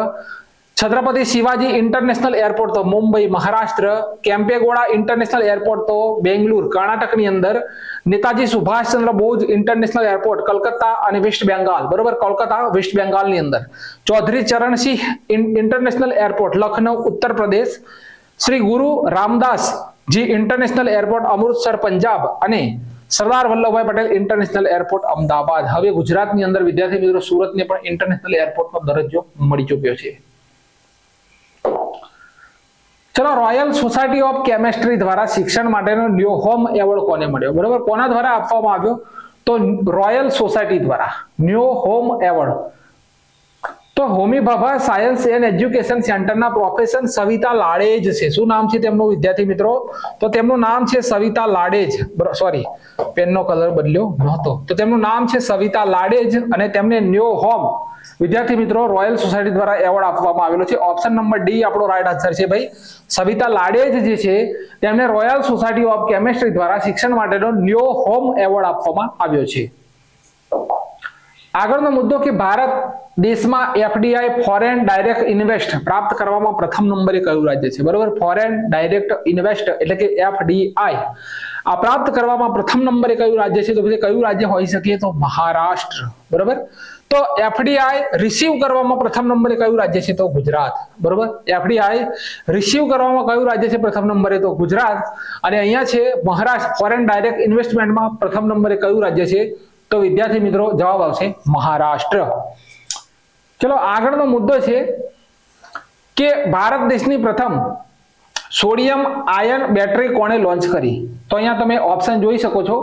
છત્રપતિ શિવાજી ઇન્ટરનેશનલ એરપોર્ટ તો મુંબઈ મહારાષ્ટ્ર. કેમ્પેગોડા ઇન્ટરનેશનલ એરપોર્ટ તો બેંગ્લોર કર્ણાટકની અંદર. નેતાજી સુભાષચંદ્ર બોઝ ઇન્ટરનેશનલ એરપોર્ટ કલકત્તા અને વેસ્ટ બેંગાલ, બરોબર, કોલકાતા વેસ્ટ બેંગાલની અંદર. Chaudhary Charansinh international airport Lucknow Uttar Pradesh. શ્રી ગુરુ રામદાસ જી ઇન્ટરનેશનલ એરપોર્ટ અમૃતસર પંજાબ. અને સરદાર વલ્લભભાઈ પટેલ ઇન્ટરનેશનલ એરપોર્ટ અમદાવાદ. હવે ગુજરાતની અંદર વિદ્યાર્થી મિત્રો સુરતને પણ ઇન્ટરનેશનલ એરપોર્ટનો દરજ્જો મળી ચૂક્યો છે. ચલો, રોયલ સોસાયટી ઓફ કેમેસ્ટ્રી દ્વારા શિક્ષણ માટેનો ન્યોહોમ એવોર્ડ કોને મળ્યો? બરોબર, કોના દ્વારા આપવામાં આવ્યો? તો રોયલ સોસાયટી દ્વારા ન્યોહોમ એવોર્ડ. તો હોમી ભાભા સાયન્સ એન્ડ એજ્યુકેશન સેન્ટરના પ્રોફેસર સવિતા લાડેજ છે. શું નામ છે તેમનું વિદ્યાર્થી મિત્રો? તો તેમનું નામ છે સવિતા લાડેજ. સોરી, પેનનો કલર બદલ્યો નહોતો. તો તેમનું નામ છે સવિતા લાડેજ અને તેમને ન્યોહોમ વિદ્યાર્થી મિત્રો રોયલ સોસાયટી દ્વારા એવોર્ડ આપવામાં આવેલો છે. ઓપ્શન નંબર ડી આપણો રાઈટ આન્સર છે ભાઈ. સવિતા લાડેજ જે છે તેમને રોયલ સોસાયટી ઓફ કેમેસ્ટ્રી દ્વારા શિક્ષણ માટેનો ન્યોહોમ એવોર્ડ આપવામાં આવ્યો છે. આગળનો મુદ્દો કે ભારત દેશમાં એફડીઆઈ ફોરેન ડાયરેક્ટ ઇન્વેસ્ટ પ્રાપ્ત કરવામાં પ્રથમ નંબરે કયું રાજ્ય છે? બરોબર, ફોરેન ડાયરેક્ટ ઇન્વેસ્ટ એટલે કે એફડીઆઈ આ પ્રાપ્ત કરવામાં પ્રથમ નંબરે કયું રાજ્ય છે? તો કયું રાજ્ય હોઈ શકે? તો મહારાષ્ટ્ર. બરોબર, તો એફડીઆઈ રિસીવ કરવામાં પ્રથમ નંબરે કયું રાજ્ય છે? તો ગુજરાત. બરોબર, એફડીઆઈ રિસીવ કરવામાં કયું રાજ્ય છે પ્રથમ નંબરે? તો ગુજરાત. અને અહીંયા છે મહારાષ્ટ્ર. ફોરેન ડાયરેક્ટ ઇન્વેસ્ટમેન્ટમાં પ્રથમ નંબરે કયું રાજ્ય છે? તો વિદ્યાર્થી મિત્રો જવાબ આવશે મહારાષ્ટ્ર. ચલો આગળનો મુદ્દો છે કે ભારત દેશની પ્રથમ સોડિયમ આયન બેટરી કોણે લોન્ચ કરી? તો અહીંયા તમે ઓપ્શન જોઈ શકો છો,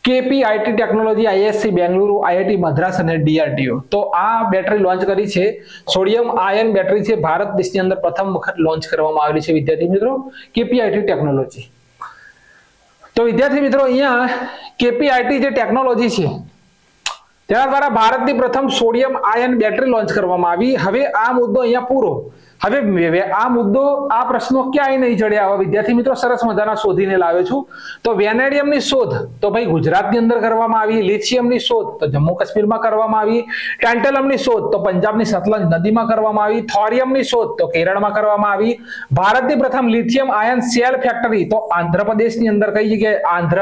KPIT technology, IISc Bengaluru, IIT Madras અને ડીઆરડીઓ. તો આ બેટરી લોન્ચ કરી છે, સોડિયમ આયન બેટરી છે, ભારત દેશની અંદર પ્રથમ વખત લોન્ચ કરવામાં આવેલી છે વિદ્યાર્થી મિત્રો, કેપીઆઈટી ટેકનોલોજી. તો વિદ્યાર્થી મિત્રો અહીંયા કેપીઆઈટી જે ટેકનોલોજી છે તેના દ્વારા ભારતની પ્રથમ સોડિયમ આયન બેટરી લોન્ચ કરવામાં આવી. હવે આ મુદ્દો અહીંયા પૂરો. હવે આ મુદ્દો, આ પ્રશ્નો ક્યાંય નહીં જડ્યા આવા વિદ્યાર્થી મિત્રો સરસ મજાના શોધીને લાવ્યો છું. તો વેનેડિયમની શોધ તો ભાઈ ગુજરાતની અંદર કરવામાં આવી, લિથિયમની શોધ તો જમ્મુ કાશ્મીરમાં કરવામાં આવી, ટેન્ટલમની શોધ તો પંજાબની સતલજ નદીમાં કરવામાં આવી, થોરિયમની શોધ તો કેરળમાં કરવામાં આવી, ભારતની પ્રથમ લિથિયમ આયન સેલ ફેક્ટરી તો આંધ્રપ્રદેશની અંદર કઈ જગ્યાએ? આંધ્ર.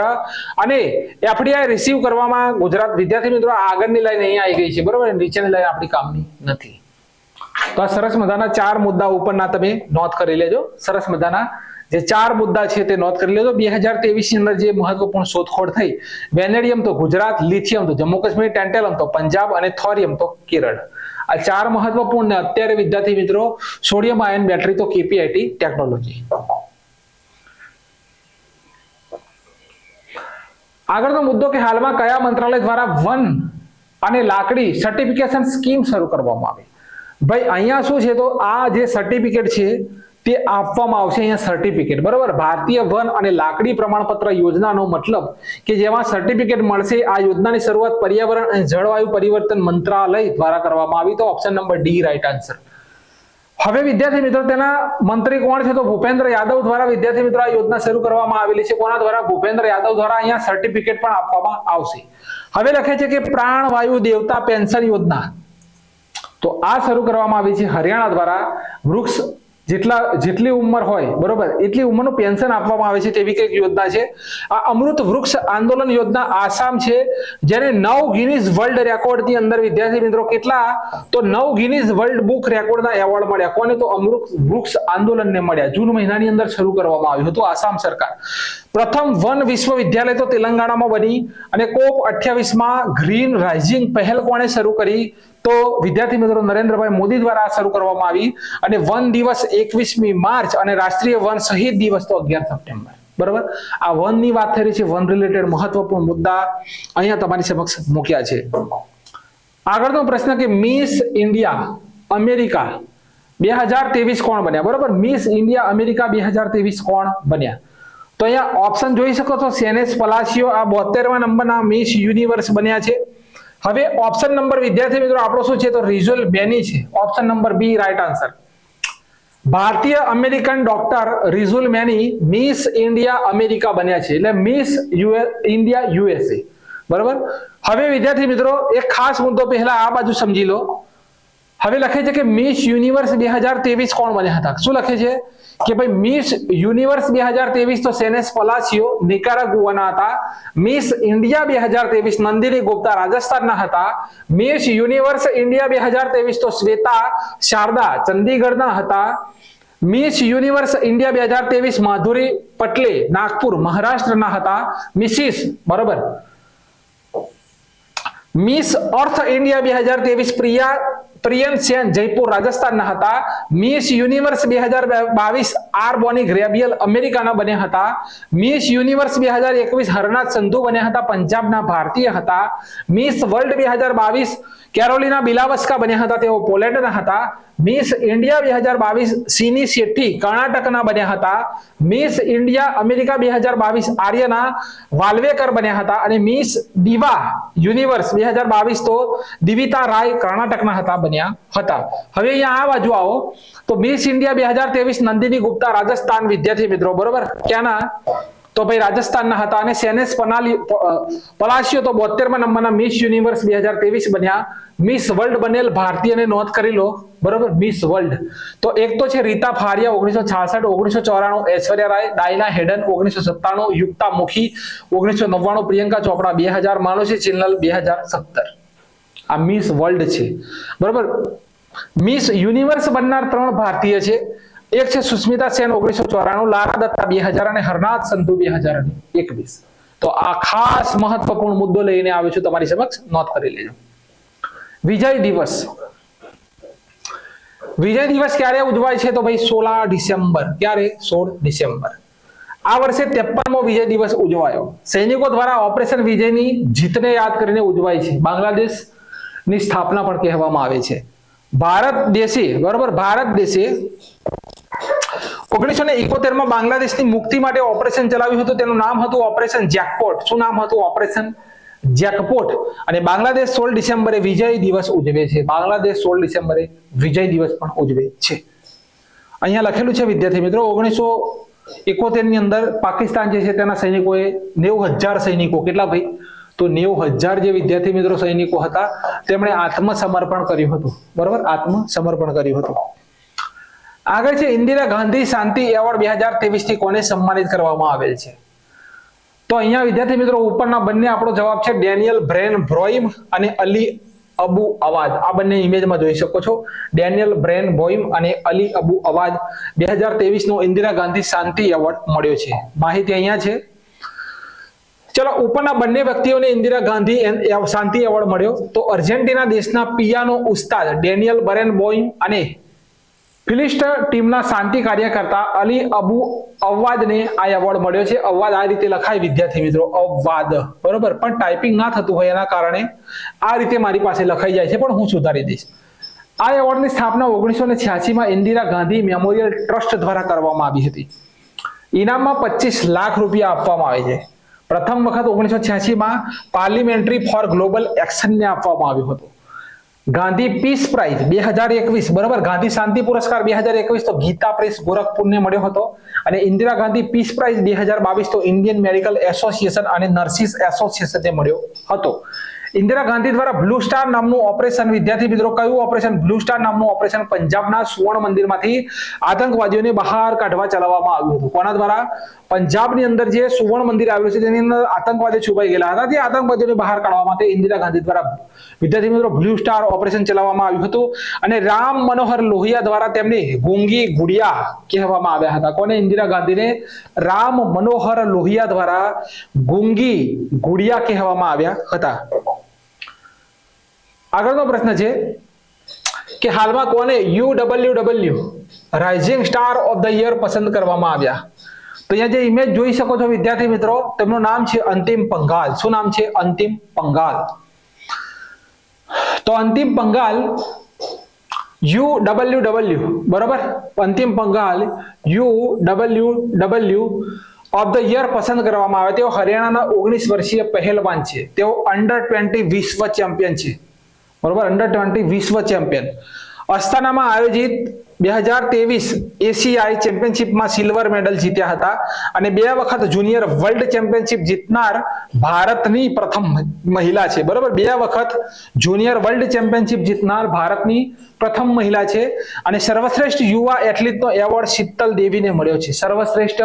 અને એફડીઆઈ રિસીવ કરવામાં ગુજરાત. વિદ્યાર્થી મિત્રો આગળની લાઈન અહીંયા આવી ગઈ છે, બરોબર, નીચેની લાઈન આપણી કામની નથી. તો આ સરસ મજાના 4 મુદ્દા ઉપરના તમે નોંધ કરી લેજો. સરસ મજાના જે 4 મુદ્દા છે તે નોંધ કરી લેજો. 2023 ની અંદર જે મહત્વપૂર્ણ શોધખોળ થઈ, વેનેડિયમ તો ગુજરાત, લિથિયમ તો જમ્મુ કાશ્મીર, ટેન્ટેલમ તો પંજાબ અને થોરિયમ તો કેરળ. આ 4 મહત્વપૂર્ણ. અત્યારે વિદ્યાર્થી મિત્રો સોડિયમ આયન બેટરી તો કેપીઆઈટી ટેકનોલોજી. આગળનો મુદ્દો કે હાલમાં કયા મંત્રાલય દ્વારા વન અને લાકડી સર્ટિફિકેશન સ્કીમ શરૂ કરવામાં આવી? ભાઈ અહીંયા શું છે, તો આ જે સર્ટિફિકેટ છે તે આપવામાં આવશે. અહીંયા સર્ટિફિકેટ, બરોબર, ભારતીય વન અને લાકડી પ્રમાણપત્ર યોજનાનો મતલબ કે જેમાં સર્ટિફિકેટ મળશે. આ યોજનાની શરૂઆત પર્યાવરણ અને જળવાયુ પરિવર્તન મંત્રાલય દ્વારા કરવામાં આવી. તો option number D right answer. હવે વિદ્યાર્થી મિત્રો તેના મંત્રી કોણ છે? તો ભૂપેન્દ્ર યાદવ દ્વારા વિદ્યાર્થી મિત્રો આ યોજના શરૂ કરવામાં આવેલી છે. કોના દ્વારા? ભૂપેન્દ્ર યાદવ દ્વારા. અહીંયા સર્ટિફિકેટ પણ આપવામાં આવશે. હવે લખે છે કે પ્રાણવાયુ દેવતા પેન્શન યોજના તો આ શરૂ કરવામાં આવી છે હરિયાણા દ્વારા. વૃક્ષ જેટલી ઉંમર હોય, બરોબર, એટલી ઉંમરનું પેન્શન આપવામાં આવે છે તેવી કઈક યોજના છે. આ અમૃત વૃક્ષ આંદોલન યોજના આસામ છે, જેને 9 ગિનીઝ વર્લ્ડ રેકોર્ડની અંદર વિદ્યાર્થી મિત્રો કેટલા? તો 9 ગિનીઝ વર્લ્ડ બુક રેકોર્ડના એવોર્ડ મળ્યા. કોને? તો અમૃત વૃક્ષ આંદોલનને મળ્યા. જૂન મહિનાની અંદર શરૂ કરવામાં આવ્યું હતું આસામ સરકાર. પ્રથમ વન વિશ્વવિદ્યાલય તો તેલંગાણામાં બની. અને કોપ 28માં ગ્રીન રાઇઝિંગ પહેલ કોણે શરૂ કરી? તો વિદ્યાર્થી મિત્રો નરેન્દ્રભાઈ મોદી દ્વારા શરૂ કરવામાં આવી. અને વન દિવસ 21મી માર્ચ અને રાષ્ટ્રીય વન શહીદ દિવસ તો 11 સપ્ટેમ્બર. બરોબર, આ વનની વાત થઈ રહી છે. વન રિલેટેડ મહત્વપૂર્ણ મુદ્દા અહીંયા તમારી સમક્ષ મૂક્યા છે. આગળનો પ્રશ્ન કે મિસ ઇન્ડિયા અમેરિકા 2023 કોણ બન્યા? બરોબર, મિસ ઇન્ડિયા અમેરિકા 2023 કોણ બન્યા? તો અહીંયા ઓપ્શન જોઈ શકો છો. સેનેસ પલાસિયો આ 72મા નંબરના મિસ યુનિવર્સ બન્યા છે. હવે ઓપ્શન નંબર વિદ્યાર્થી મિત્રો આપણો શું છે? તો રિઝુલ બેની છે. Option number B right answer. ભારતીય American doctor Rijul Maini miss India America બન્યા છે, એટલે મિસ ઇન્ડિયા યુએસએ. બરોબર. હવે વિદ્યાર્થી મિત્રો એક ખાસ મુદ્દો પહેલા આ બાજુ સમજી લો. હવે લખે છે કે મિસ યુનિવર્સ 2023 કોણ બન્યા હતા? શું લખે છે કે ભાઈ મિસ યુનિવર્સ 2023 તો સેનેસ પલાસિયો નિકારાગુઆના હતા. મિસ ઇન્ડિયા 2023 નંદિની ગુપ્તા રાજસ્થાનના હતા. મિસ યુનિવર્સ ઇન્ડિયા 2023 તો શ્વેતા શારદા ચંદીગઢના હતા. મિસ યુનિવર્સ ઇન્ડિયા 2023 માધુરી પટલે નાગપુર મહારાષ્ટ્રના હતા. મિસિસ, બરોબર, મિસ અર્થ ઇન્ડિયા 2023 પ્રિયન સેન જયપુર રાજસ્થાનના હતા. મિસ યુનિવર્સ 2022 આર બોની ગ્રેબિયલ અમેરિકાના બન્યા હતા. મિસ યુનિવર્સ 2021 હરનાથ સંધુ બન્યા હતા, પંજાબના ભારતીય હતા. મિસ વર્લ્ડ 2022 કેરોલિના બિલાવસ્કા બન્યા હતા, તેઓ પોલેન્ડના હતા. મિસ ઇન્ડિયા 2022 સિની શેટ્ટી કર્ણાટકના બન્યા હતા. મિસ ઇન્ડિયા અમેરિકા 2022 આર્યના વાલ્વેકર બન્યા હતા. અને મિસ દિવા યુનિવર્સ 2022 તો દિવિતા રાય કર્ણાટકના હતા બન્યા હતા. હવે અહીંયા આ બાજુ આવો તો મિસ ઇન્ડિયા 2023 નંદિની ગુપ્તા રાજસ્થાન વિદ્યાર્થી મિત્રો, બરોબર, ક્યાંના? તો ભાઈ રાજસ્થાનના હતા. અને સેનેસ પલાશિયો તો 72મા નંબરના મિસ યુનિવર્સ 2023 બન્યા. મિસ વર્લ્ડ બનેલ ભારતીયને નોંધ કરી લો, બરોબર, મિસ વર્લ્ડ. તો એક તો છે રીતા ફારિયા 1966, 1994 ઐશ્વર્યા રાય, ડાયના હેડન 1997, યુક્તા મુખી 1999, પ્રિયંકા ચોપડા 2000, માનુષી ચિલ્લલ 2017. આ મિસ વર્લ્ડ છે, બરોબર. મિસ યુનિવર્સ બનનાર 3 ભારતીય છે. એક છે સુસ્મિતા સેન 1994, લારા દત્તા 2000 અને હરનાથ સંધુ 2021. તો આ ખાસ મહત્વપૂર્ણ મુદ્દો લઈને આવ્યો છું તમારી સમક્ષ, નોંધ કરી લેજો. વિજય દિવસ. વિજય દિવસ ક્યારે ઉજવાય છે? તો ભાઈ 16 ડિસેમ્બર. ક્યારે? 16 ડિસેમ્બર. આ વર્ષે 53મો વિજય દિવસ ઉજવાયો. સૈનિકો દ્વારા ઓપરેશન વિજયની જીતને યાદ કરીને ઉજવાય છે. બાંગ્લાદેશની સ્થાપના પણ કહેવામાં આવે છે. ભારત દેશે, બરોબર, ભારત દેશે 1971માં બાંગ્લાદેશની મુક્તિ માટે ઓપરેશન ચલાવ્યું હતું. તેનું નામ હતું ઓપરેશન જેકપોટ. શું નામ હતું? Operation jackpot. અને બાંગ્લાદેશ 16 ડિસેમ્બરે વિજય દિવસ ઉજવે છે. બાંગ્લાદેશ 16 ડિસેમ્બરે વિજય દિવસ પણ ઉજવે છે. અહીંયા લખેલું છે વિદ્યાર્થી મિત્રો, 1971 ની અંદર પાકિસ્તાન જે છે તેના સૈનિકોએ 90,000 સૈનિકો, કેટલા ભાઈ? તો 90,000 જે વિદ્યાર્થી મિત્રો સૈનિકો હતા તેમણે આત્મસમર્પણ કર્યું હતું, બરોબર, આત્મસમર્પણ કર્યું હતું. આગળ છે ઇન્દિરા ગાંધી શાંતિ એવોર્ડ 2023 થી કોને સન્માનિત કરવામાં આવેલ છે? તો અહીંયા વિદ્યાર્થી મિત્રો ઉપરના બંને આપણો જવાબ છે ડેનિયલ બ્રેન બ્રોઇમ અને અલી અબુ અવાદ. આ બંને ઇમેજમાં જોઈ શકો છો. ડેનિયલ બ્રેન બ્રોઇમ અને અલી અબુ અવાદ 2023 નો ઇન્દિરા ગાંધી શાંતિ એવોર્ડ મળ્યો છે. માહિતી અહીંયા છે. ચલો, ઉપરના બંને વ્યક્તિઓને ઇન્દિરા ગાંધી શાંતિ એવોર્ડ મળ્યો. તો અર્જેન્ટિના દેશના પિયાનો ઉસ્તાદ ડેનિયલ બ્રેન બ્રોઇમ અને ફિલિસ્ટર ટીમના શાંતિ કાર્યકર્તા અલી અબુ અવાદને આ એવોર્ડ મળ્યો છે. અવાદ આ રીતે લખાય વિદ્યાર્થી મિત્રો, અવાદ, બરોબર, પણ ટાઈપિંગ ના થતું હોય એના કારણે આ રીતે મારી પાસે લખાઈ જાય છે, પણ હું સુધારી દઈશ. આ એવોર્ડની સ્થાપના 1986માં ઇન્દિરા ગાંધી મેમોરિયલ ટ્રસ્ટ દ્વારા કરવામાં આવી હતી. ઇનામમાં 25 લાખ રૂપિયા આપવામાં આવે છે. પ્રથમ વખત 1986માં પાર્લિમેન્ટરી ફોર ગ્લોબલ એક્શનને આપવામાં આવ્યું હતું. ગાંધી પીસ પ્રાઇઝ 2021, બરોબર, ગાંધી શાંતિ પુરસ્કાર 2021 તો ગીતા પ્રેસ ગોરખપુરને મળ્યો હતો. અને ઇન્દિરા ગાંધી પીસ પ્રાઇઝ 2022 તો ઇન્ડિયન મેડિકલ એસોસિએશન અને નર્સિસ એસોસિએશનને મળ્યો હતો. ઇન્દિરા ગાંધી દ્વારા બ્લુ સ્ટાર નામનું ઓપરેશન, વિદ્યાર્થી મિત્રો કયું ઓપરેશન? બ્લુ સ્ટાર નામનું ઓપરેશન પંજાબના સુવર્ણ મંદિરમાંથી આતંકવાદીઓને બહાર કાઢવા ચલાવવામાં આવ્યું હતું. કોના દ્વારા? પંજાબની અંદર જે સુવર્ણ મંદિર આવેલું છે તેની અંદર આતંકવાદીઓ છુપાઈ ગયેલા હતા. તે આતંકવાદીઓને બહાર કાઢવા માટે ઇન્દિરા ગાંધી દ્વારા વિદ્યાર્થી મિત્રો બ્લુ સ્ટાર ઓપરેશન ચલાવવામાં આવ્યું હતું. અને રામ મનોહર લોહિયા દ્વારા તેમને ગુંગી ગુડિયા કહેવામાં આવ્યા હતા. કોને? ઇન્દિરા ગાંધીને રામ મનોહર લોહિયા દ્વારા ગુંગી ગુડિયા કહેવામાં આવ્યા હતા. આગળનો પ્રશ્ન છે કે હાલમાં કોને UWW rising star of the year પસંદ કરવામાં આવ્યા? તો અહીંયા જે ઇમેજ જોઈ શકો છો વિદ્યાર્થી મિત્રો, તેમનું નામ છે અંતિમ પંઘાલ. શું નામ છે? અંતિમ પંઘાલ. તો અંતિમ પંઘાલ UWW, બરોબર, અંતિમ પંઘાલ UWW ઓફ ધ યર પસંદ કરવામાં આવે. તેઓ હરિયાણાના 19 વર્ષીય પહેલવાન છે. તેઓ અંડર-20 વિશ્વ ચેમ્પિયન છે, બરોબર, અંડર-20 વિશ્વ ચેમ્પિયન. અસ્તાનામાં આયોજિત 2023 એશિયાઈ ચેમ્પિયનશિપમાં સિલ્વર મેડલ જીત્યા હતા. અને 2 વખત જુનિયર વર્લ્ડ ચેમ્પિયનશિપ જીતનાર ભારતની પ્રથમ મહિલા છે, બરોબર, 2 વખત જુનિયર વર્લ્ડ ચેમ્પિયનશિપ જીતનાર ભારતની પ્રથમ મહિલા છે. અને સર્વશ્રેષ્ઠ યુવા એથ્લીટનો એવોર્ડ શીતલ દેવીને મળ્યો છે. સર્વશ્રેષ્ઠ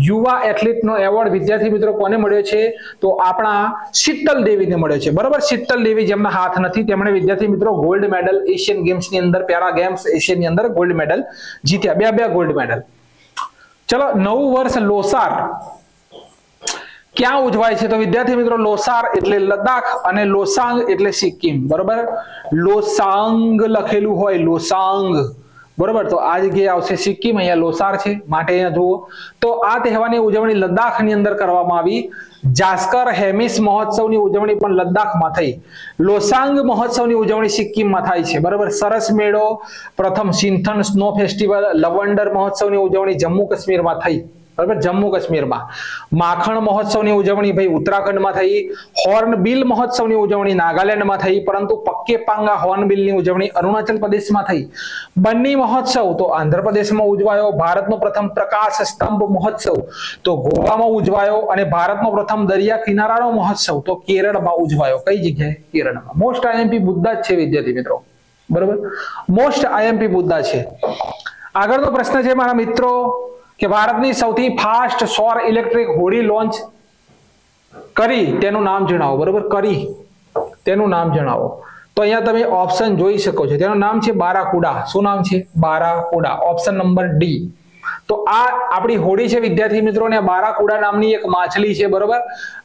યુવા એથ્લીટનો એવોર્ડ વિદ્યાર્થી મિત્રો કોને મળ્યો છે? તો આપણા શીતલ દેવીને મળ્યો છે, બરોબર. શીતલ દેવી જેમના હાથ નથી તેમણે વિદ્યાર્થી મિત્રો ગોલ્ડ મેડલ એશિયન ગેમ્સની અંદર, પેરા ગેમ્સ એશિયનની અંદર ગોલ્ડ મેડલ જીત્યા, 2 ગોલ્ડ મેડલ. ચલો, નવું વર્ષ લોસાર ક્યાં ઉજવાય છે? તો વિદ્યાર્થી મિત્રો લોસાર એટલે લદ્દાખ અને લોસાંગ એટલે સિક્કિમ, બરોબર. લોસાંગ લખેલું હોય, લોસાંગ, બરોબર, તો આ જગ્યાએ આવશે સિક્કિમ. અહીંયા લોસાર છે માટે અહીંયા જુઓ. તો આ તહેવારની ઉજવણી લદ્દાખની અંદર કરવામાં આવી. જાસ્કર હેમિસ મહોત્સવની ઉજવણી પણ લદ્દાખમાં થઈ. લોસાંગ મહોત્સવની ઉજવણી સિક્કિમમાં થાય છે, બરોબર. સરસ મેળો, પ્રથમ સિન્થન સ્નો ફેસ્ટિવલ, લવંડર મહોત્સવની ઉજવણી જમ્મુ કાશ્મીરમાં થઈ, બરાબર, જમ્મુ કાશ્મીરમાં. માખણ મહોત્સવની ઉજવણી ભાઈ ઉત્તરાખંડમાં થઈ. હોર્નબિલ મહોત્સવની ઉજવણી નાગાલેન્ડમાં થઈ, પરંતુ પક્કેપાંગા હોર્નબિલની ઉજવણી અરુણાચલ પ્રદેશમાં થઈ. બન્ની મહોત્સવ તો આંધ્રપ્રદેશમાં ઉજવાયો. ભારતનો પ્રથમ પ્રકાશ સ્તંભ મહોત્સવ તો ગોવામાં ઉજવાયો. અને ભારતનો પ્રથમ દરિયા કિનારાનો મહોત્સવ તો કેરળમાં ઉજવાયો. કઈ જગ્યાએ? કેરળમાં. મોસ્ટ આઈએમપી મુદ્દા જ છે વિદ્યાર્થી મિત્રો, બરોબર, મોસ્ટ આઈએમપી મુદ્દા છે. આગળનો પ્રશ્ન છે મારા મિત્રો કે ભારતની સૌથી ફાસ્ટ સૌર ઇલેક્ટ્રિક હોડી લોન્ચ કરી તેનું નામ જણાવો. બરોબર, કરી તેનું નામ જણાવો. તો અહીંયા તમે ઓપ્શન જોઈ શકો છો. તેનું નામ છે બારાકુડા. શું નામ છે? બારાકુડા. Option number D. તો આ આપણી હોડી છે વિદ્યાર્થી મિત્રો, ને બારાકુડા નામની એક માછલી છે. બરોબર,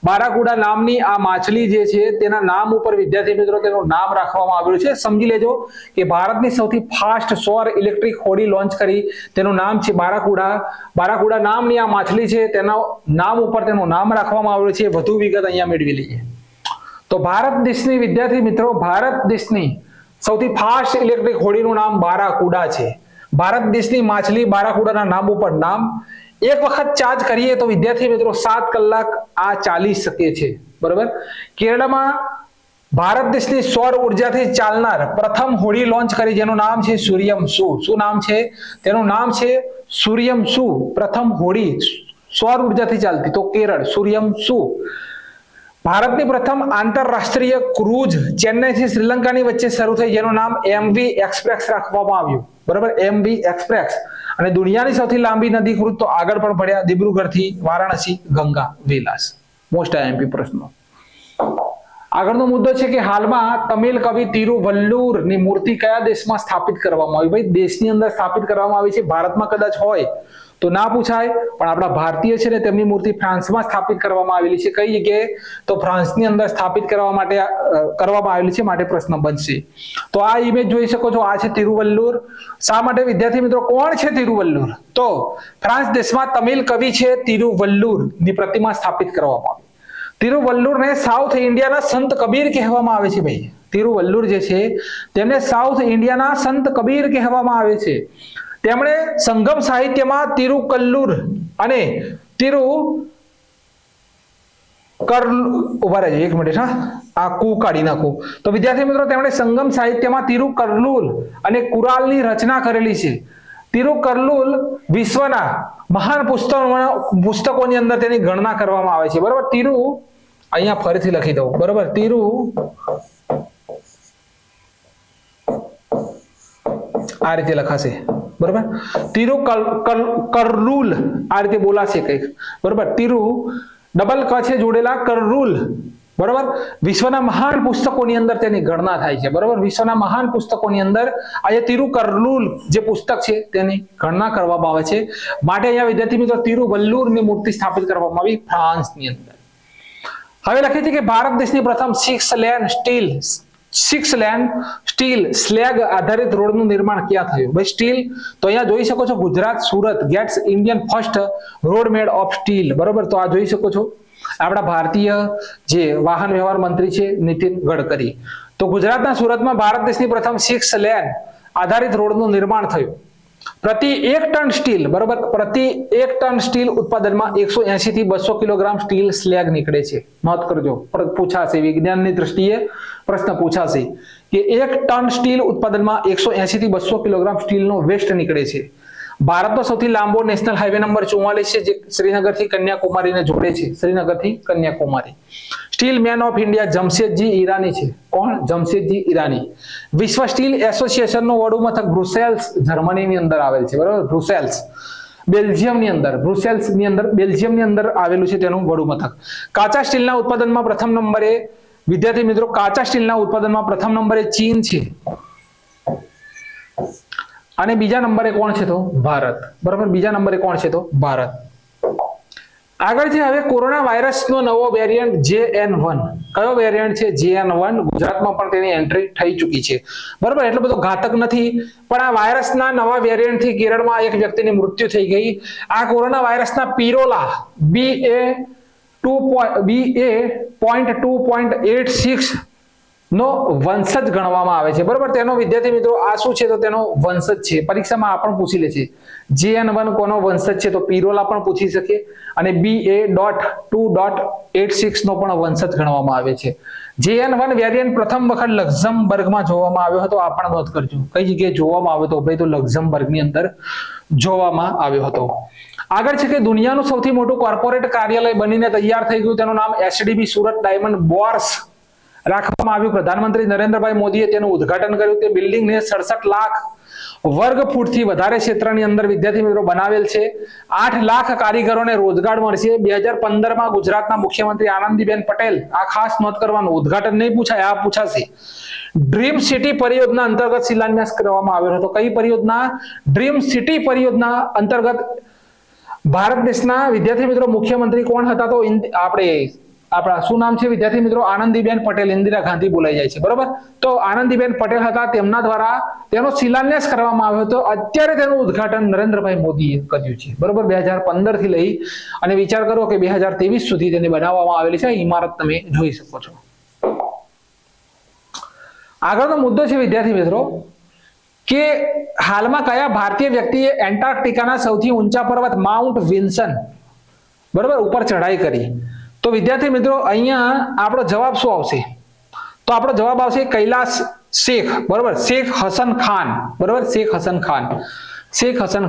બારાકુડા નામની આ માછલી જે છે તેના નામ ઉપર વિદ્યાર્થી મિત્રો તેનું નામ રાખવામાં આવ્યું છે. સમજી લેજો કે ભારતની સૌથી ફાસ્ટ સૌર ઇલેક્ટ્રિક હોડી લોન્ચ કરી તેનું નામ છે બારાકુડા. બારાકુડા નામની આ માછલી છે તેના નામ ઉપર તેનું નામ રાખવામાં આવ્યું છે. વધુ વિગત અહીંયા મેળવી લઈએ. તો ભારત દેશની વિદ્યાર્થી મિત્રો, ભારત દેશની સૌથી ફાસ્ટ ઇલેક્ટ્રિક હોડીનું નામ બારાકુડા છે. ભારત દેશની માછલી બારાકુડાના નામ ઉપર નામ. એક વખત ચાર્જ કરીએ તો વિદ્યાર્થી મિત્રો 7 કલાક આ ચાલી શકે છે. બરોબર, કેરળમાં ભારત દેશની સૌર ઉર્જાથી ચાલનાર પ્રથમ હોડી લોન્ચ કરી જેનું નામ છે સૂર્યમસુ. શું નામ છે? તેનું નામ છે સૂર્યમસુ. પ્રથમ હોડી સૌર ઉર્જાથી ચાલતી તો કેરળ, સૂર્યમસુ. ભારતની પ્રથમ આંતરરાષ્ટ્રીય ક્રૂઝ ચેન્નઈથી શ્રીલંકાની વચ્ચે શરૂ થઈ જેનું નામ એમવી એક્સપ્રેસ રાખવામાં આવ્યું. બરાબર, એમવી એક્સપ્રેસ. અને દુનિયાની સૌથી લાંબી નદી ક્રૂઝ તો આગળ પણ ભણ્યા, દિબ્રુગઢથી વારાણસી ગંગા વિલાસ. મોસ્ટ આઈએમપી પ્રશ્નો. આગળનો મુદ્દો છે કે હાલમાં તમિલ કવિ તિરુવલ્લુરની મૂર્તિ કયા દેશમાં સ્થાપિત કરવામાં આવી? ભાઈ દેશની અંદર સ્થાપિત કરવામાં આવી છે. ભારતમાં કદાચ હોય તો ના પૂછાય, પણ આપણા ભારતીય છે ને તેમની મૂર્તિ ફ્રાન્સમાં સ્થાપિત કરવામાં આવેલી છે. કઈ જગ્યાએ? તો ફ્રાન્સની અંદર સ્થાપિત કરવામાં આવેલી છે, માટે પ્રશ્ન બનશે. તો આ ઇમેજ જોઈ શકો છો, આ છે તિરુવલ્લુર. શા માટે વિદ્યાર્થી મિત્રો કોણ છે તિરુવલ્લુર? તો ફ્રાન્સ દેશમાં તમિલ કવિ છે તિરુવલ્લુરની પ્રતિમા સ્થાપિત કરવામાં આવી. તિરુવલ્લુરને સાઉથ ઇન્ડિયાના સંત કબીર કહેવામાં આવે છે. ભાઈ તિરુવલ્લુર જે છે તેમને સાઉથ ઇન્ડિયાના સંત કબીર કહેવામાં આવે છે. તેમણે સંગમ સાહિત્યમાં તિરુકલ્લુર અને ઉભા રહેજો એક મિનિટ, હા આ કુ કાઢી નાખું. તો વિદ્યાર્થી મિત્રો તેમણે સંગમ સાહિત્યમાં તિરુકલ્લુર અને કુરાલની રચના કરેલી છે. તિરુકલ્લુર વિશ્વના મહાન પુસ્તકોની અંદર તેની ગણના કરવામાં આવે છે. બરોબર, તિરુ અહીંયા ફરીથી લખી દઉં. બરોબર, તિરુ આ રીતે લખાશે. બરોબર, તિરુકલ્લુર આ રીતે બોલાશે કંઈક. બરોબર, તિરુ ડબલ ક છે જોડેલા, કર્લુલ. બરોબર, વિશ્વના મહાન પુસ્તકોની અંદર તેની ગણના થાય છે. બરોબર, વિશ્વના મહાન પુસ્તકોની અંદર આ તિરુકલ્લુર જે પુસ્તક છે તેની ગણના કરવામાં આવે છે. માટે અહીંયા વિદ્યાર્થી મિત્રો તિરુવલ્લુરની મૂર્તિ સ્થાપિત કરવામાં આવી ફ્રાન્સની અંદર. હવે લખે છે કે ભારત દેશની પ્રથમ 6 લેન સ્ટીલ સ્લેગ આધારિત રોડનું નિર્માણ ક્યાં થયું? ભાઈ સ્ટીલ તો અહીંયા જોઈ શકો છો Gujarat Surat gets Indian first road made of steel. બરોબર, તો આ જોઈ શકો છો આપણા ભારતીય જે વાહન વ્યવહાર મંત્રી છે નીતિન ગડકરી. તો ગુજરાતના સુરતમાં ભારત દેશની પ્રથમ 6 લેન આધારિત રોડનું નિર્માણ થયું. પ્રતિ 1 ટન સ્ટીલ, બરોબર, પ્રતિ 1 ટન સ્ટીલ ઉત્પાદનમાં 180 થી 200 કિલોગ્રામ સ્ટીલ સ્લેગ નીકળે છે. નોંધ કરજો, પૂછાશે વિજ્ઞાનની દ્રષ્ટિએ પ્રશ્ન પૂછાશે કે 1 ટન સ્ટીલ ઉત્પાદનમાં 180 થી 200 કિલોગ્રામ સ્ટીલનો વેસ્ટ નીકળે છે. ભારતનો સૌથી લાંબો નેશનલ હાઈવે નંબર 44 છે જે શ્રીનગરથી કન્યાકુમારીને જોડે છે. શ્રીનગરથી Kanyakumari. Steel man of India Jamshedji Irani છે. કોણ? જમશેદજી ઈરાની. વિશ્વ સ્ટીલ એસોસિએશનનું વડું મથક બ્રુસેલ્સ જર્મનીની અંદર આવેલ છે. બરાબર, બ્રુસેલ્સ બેલ્જિયમની અંદર, બ્રુસેલ્સની અંદર બેલ્જિયમની અંદર આવેલું છે તેનું વડું મથક. કાચા સ્ટીલના ઉત્પાદનમાં પ્રથમ નંબરે વિદ્યાર્થી મિત્રો કાચા સ્ટીલના ઉત્પાદનમાં પ્રથમ નંબરે ચીન છે અને બીજા નંબરે કોણ છે? તો ભારત. બરાબર, બીજા નંબરે કોણ છે? તો ભારત. આગળ છે હવે કોરોના વાયરસનો નવો વેરિયન્ટ JN1. કયો વેરિયન્ટ છે? JN1. ગુજરાતમાં પણ તેની એન્ટ્રી થઈ ચૂકી છે. બરાબર, એટલો બધો ઘાતક નથી, પણ આ વાયરસના નવા વેરિયન્ટથી કેરળમાં એક વ્યક્તિની મૃત્યુ થઈ ગઈ. આ કોરોના વાયરસના પિરોલા BA.2.86 નો વંશજ ગણવામાં આવે છે, બરોબર. તેનો વિદ્યાર્થી મિત્રો આ શું છે? તો તેનો વંશજ છે. પરીક્ષામાં આ પણ પૂછી લે છે. JN1 કોનો વંશજ છે? તો પિરોલા પણ પૂછી શકે, અને BA.2.86 નો પણ વંશજ ગણવામાં આવે છે. JN1 વેરિયન્ટ પ્રથમ વખત લક્ઝમબર્ગમાં જોવામાં આવ્યો હતો. આ પણ નોંધ કરજો. કઈ જગ્યાએ જોવામાં આવ્યો હતો? ભાઈ તો લક્ઝમબર્ગની અંદર જોવામાં આવ્યો હતો. આગળ છે કે દુનિયાનું સૌથી મોટું કોર્પોરેટ કાર્યાલય બનીને તૈયાર થઈ ગયું. તેનું નામ SDB સુરત ડાયમંડ બોર્સ રાખવામાં આવ્યું. પ્રધાનમંત્રી નરેન્દ્રભાઈ મોદીએ તેનું ઉદ્ઘાટન કર્યું. તે બિલ્ડિંગને 67 લાખ વર્ગ ફૂટથી વધારે ક્ષેત્રની અંદર વિદ્યાર્થી મિત્રો બનાવેલ છે. 8 લાખ કારીગરોને રોજગાર મળશે. 2015માં ગુજરાતના મુખ્યમંત્રી આનંદીબેન પટેલ, આ ખાસ નોંધ કરવાનું, ઉદ્ઘાટન નહીં પૂછાય, આ પૂછાશે, ડ્રીમ સિટી પરિયોજના અંતર્ગત શિલાન્યાસ કરવામાં આવ્યો હતો. કઈ પરિયોજના? ડ્રીમ સિટી પરિયોજના અંતર્ગત ભારત દેશના વિદ્યાર્થી મિત્રો મુખ્યમંત્રી કોણ હતા? તો આપણા શું નામ છે વિદ્યાર્થી મિત્રો? આનંદીબેન પટેલ. ઇન્દિરા ગાંધી બોલાઈ જાય છે, બરોબર. તો આનંદીબેન પટેલ હતા, તેમના દ્વારા તેનો શિલાન્યાસ કરવામાં આવ્યો હતો. અત્યારે તેનું ઉદ્ઘાટન નરેન્દ્રભાઈ મોદીએ કર્યું છે, બરોબર. 2015 થી લઈ અને વિચાર કરો કે 2023 સુધી તેને બનાવવામાં આવેલી છે. ઇમારત તમે જોઈ શકો છો. આગળનો મુદ્દો છે વિદ્યાર્થી મિત્રો કે હાલમાં કયા ભારતીય વ્યક્તિએ એન્ટાર્કટિકાના સૌથી ઊંચા પર્વત માઉન્ટ વિન્સન, બરોબર, ઉપર ચઢાઈ કરી? તો વિદ્યાર્થી મિત્રો અહીંયા આપણો જવાબ શું આવશે? તો આપણો જવાબ આવશે કૈલાશ શેખ, બરોબર. શેખ હસન ખાન, બરોબર. શેખ હસન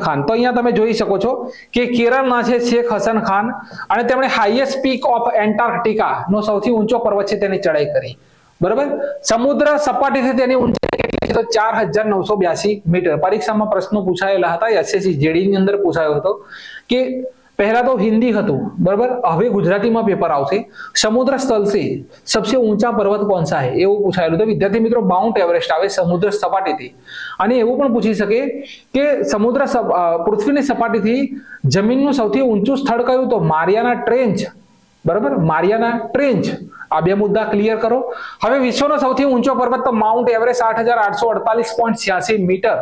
ખાન. તો અહીંયા તમે જોઈ શકો છો કે કેરળના છે શેખ હસન ખાન, અને તેમણે હાઈએસ્ટ પીક ઓફ એન્ટાર્કટિકા નો સૌથી ઊંચો પર્વત છે તેની ચઢાઈ કરી, બરોબર. સમુદ્ર સપાટીથી તેની ઊંચાઈ કેટલી છે? તો 4982 મીટર. પરીક્ષામાં પ્રશ્નો પૂછાયેલા હતા. SSC JD ની અંદર પૂછાયો હતો કે પહેલા તો હિન્દી હતું, બરાબર, હવે ગુજરાતીમાં પેપર આવશે. સમુદ્ર સ્થળ से सबसे ऊंचा पर्वत कौन सा है એવું પૂછાયેલું. તો વિદ્યાર્થી મિત્રો માઉન્ટ એવરેસ્ટ આવે સમુદ્ર સપાટીથી. અને એવું પણ પૂછી શકે કે પૃથ્વીની સપાટીથી જમીનનું સૌથી ઊંચું સ્થળ કયું? તો મારિયાના ટ્રેન્ચ, બરાબર, મારિયાના ટ્રેન્ચ. આ બે મુદ્દા ક્લિયર કરો. હવે વિશ્વનો સૌથી ઊંચો પર્વત તો માઉન્ટ એવરેસ્ટ 8848.86 મીટર.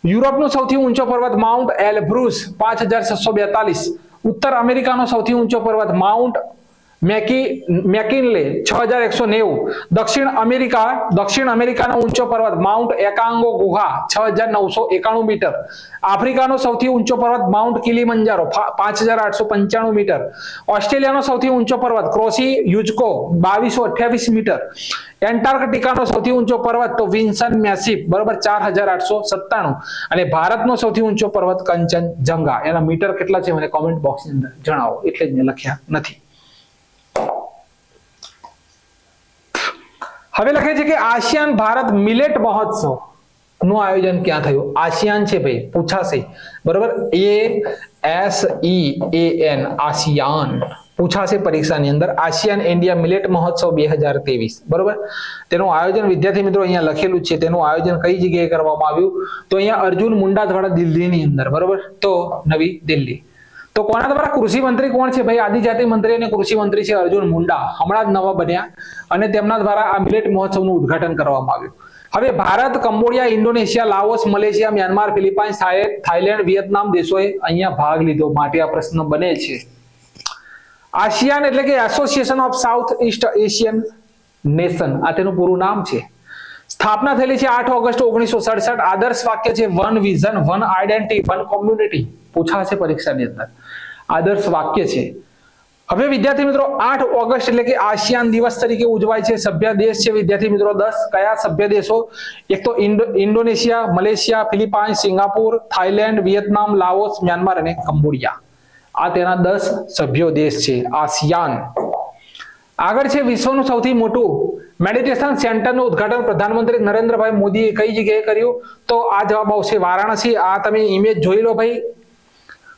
યુરોપનો સૌથી ઊંચો પર્વત માઉન્ટ એલબ્રુસ 5642. ઉત્તર અમેરિકાનો સૌથી ઊંચો પર્વત માઉન્ટ મેકિનલે 6190. દક્ષિણ અમેરિકાનો ઊંચો પર્વત માઉન્ટ એકાંગો ગુહા 6991 મીટર. આફ્રિકાનો સૌથી ઊંચો પર્વત માઉન્ટ કિલીમંજારો 5895 મીટર. ઓસ્ટ્રેલિયાનો સૌથી ઊંચો પર્વત ક્રોસી યુજકો 2228 મીટર. એન્ટાર્કટિકાનો સૌથી ઊંચો પર્વત તો વિન્સન મેસિફ, બરાબર, 4897. અને ભારતનો સૌથી ઊંચો પર્વત કંચનજંગા. એના મીટર કેટલા છે મને કોમેન્ટ બોક્સની અંદર જણાવો, એટલે જ મેં લખ્યા નથી. હવે લખે છે કે આસિયાન ભારત મિલેટ મહોત્સવ નું આયોજન ક્યાં થયું? આસિયાન છે ભાઈ, પૂછાશે, બરોબર. ASEAN, આસિયાન પૂછાશે પરીક્ષાની અંદર. આસિયાન ઇન્ડિયા મિલેટ મહોત્સવ 2023, બરોબર. તેનું આયોજન વિદ્યાર્થી મિત્રો અહીંયા લખેલું છે. તેનું આયોજન કઈ જગ્યાએ કરવામાં આવ્યું? તો અહીંયા અર્જુન મુંડા દ્વારા દિલ્હીની અંદર, બરોબર. તો નવી દિલ્હી. તો કોના દ્વારા? કૃષિ મંત્રી કોણ છે ભાઈ? આદિજાતિ મંત્રી અને કૃષિ મંત્રી છે અર્જુન મુંડા, હમણાં જ નવા બન્યા, અને તેમના દ્વારા આ મિલેટ મહોત્સવનું ઉદ્ઘાટન કરવામાં આવ્યું. હવે Bharat, Cambodia, Indonesia, Laos, Malaysia, Myanmar, Philippines, Thailand, Vietnam દેશોએ અહીંયા ભાગ લીધો. માટે આ પ્રશ્ન બને છે. આસિયાન એટલે કે association of south East Asian nation, આ તેનું પૂરું નામ છે. સ્થાપના થયેલી છે 8 ઓગસ્ટ 1967. આદર્શ વાક્ય છે one vision, one identity, one community. પૂછાશે પરીક્ષાની અંદર. આદર્શ વાક્ય છે. હવે વિદ્યાર્થી મિત્રો 8 ઓગસ્ટ એટલે કે આસિયાન દિવસ તરીકે ઉજવાય છે. સભ્ય દેશ છે વિદ્યાર્થી મિત્રો 10. કયા સભ્ય દેશો? એક તો Indonesia, Malaysia, Philippines, Singapore, Thailand, Vietnam, Laos, Myanmar અને કંબોડિયા. આ તેના 10 સભ્યો દેશ છે આસિયાન. આગળ છે વિશ્વનું સૌથી મોટું મેડિટેશન સેન્ટરનું ઉદ્ઘાટન પ્રધાનમંત્રી નરેન્દ્રભાઈ મોદીએ કઈ જગ્યાએ કર્યું? તો આ જવાબ આવશે વારાણસી. આ તમે ઇમેજ જોઈ લો ભાઈ,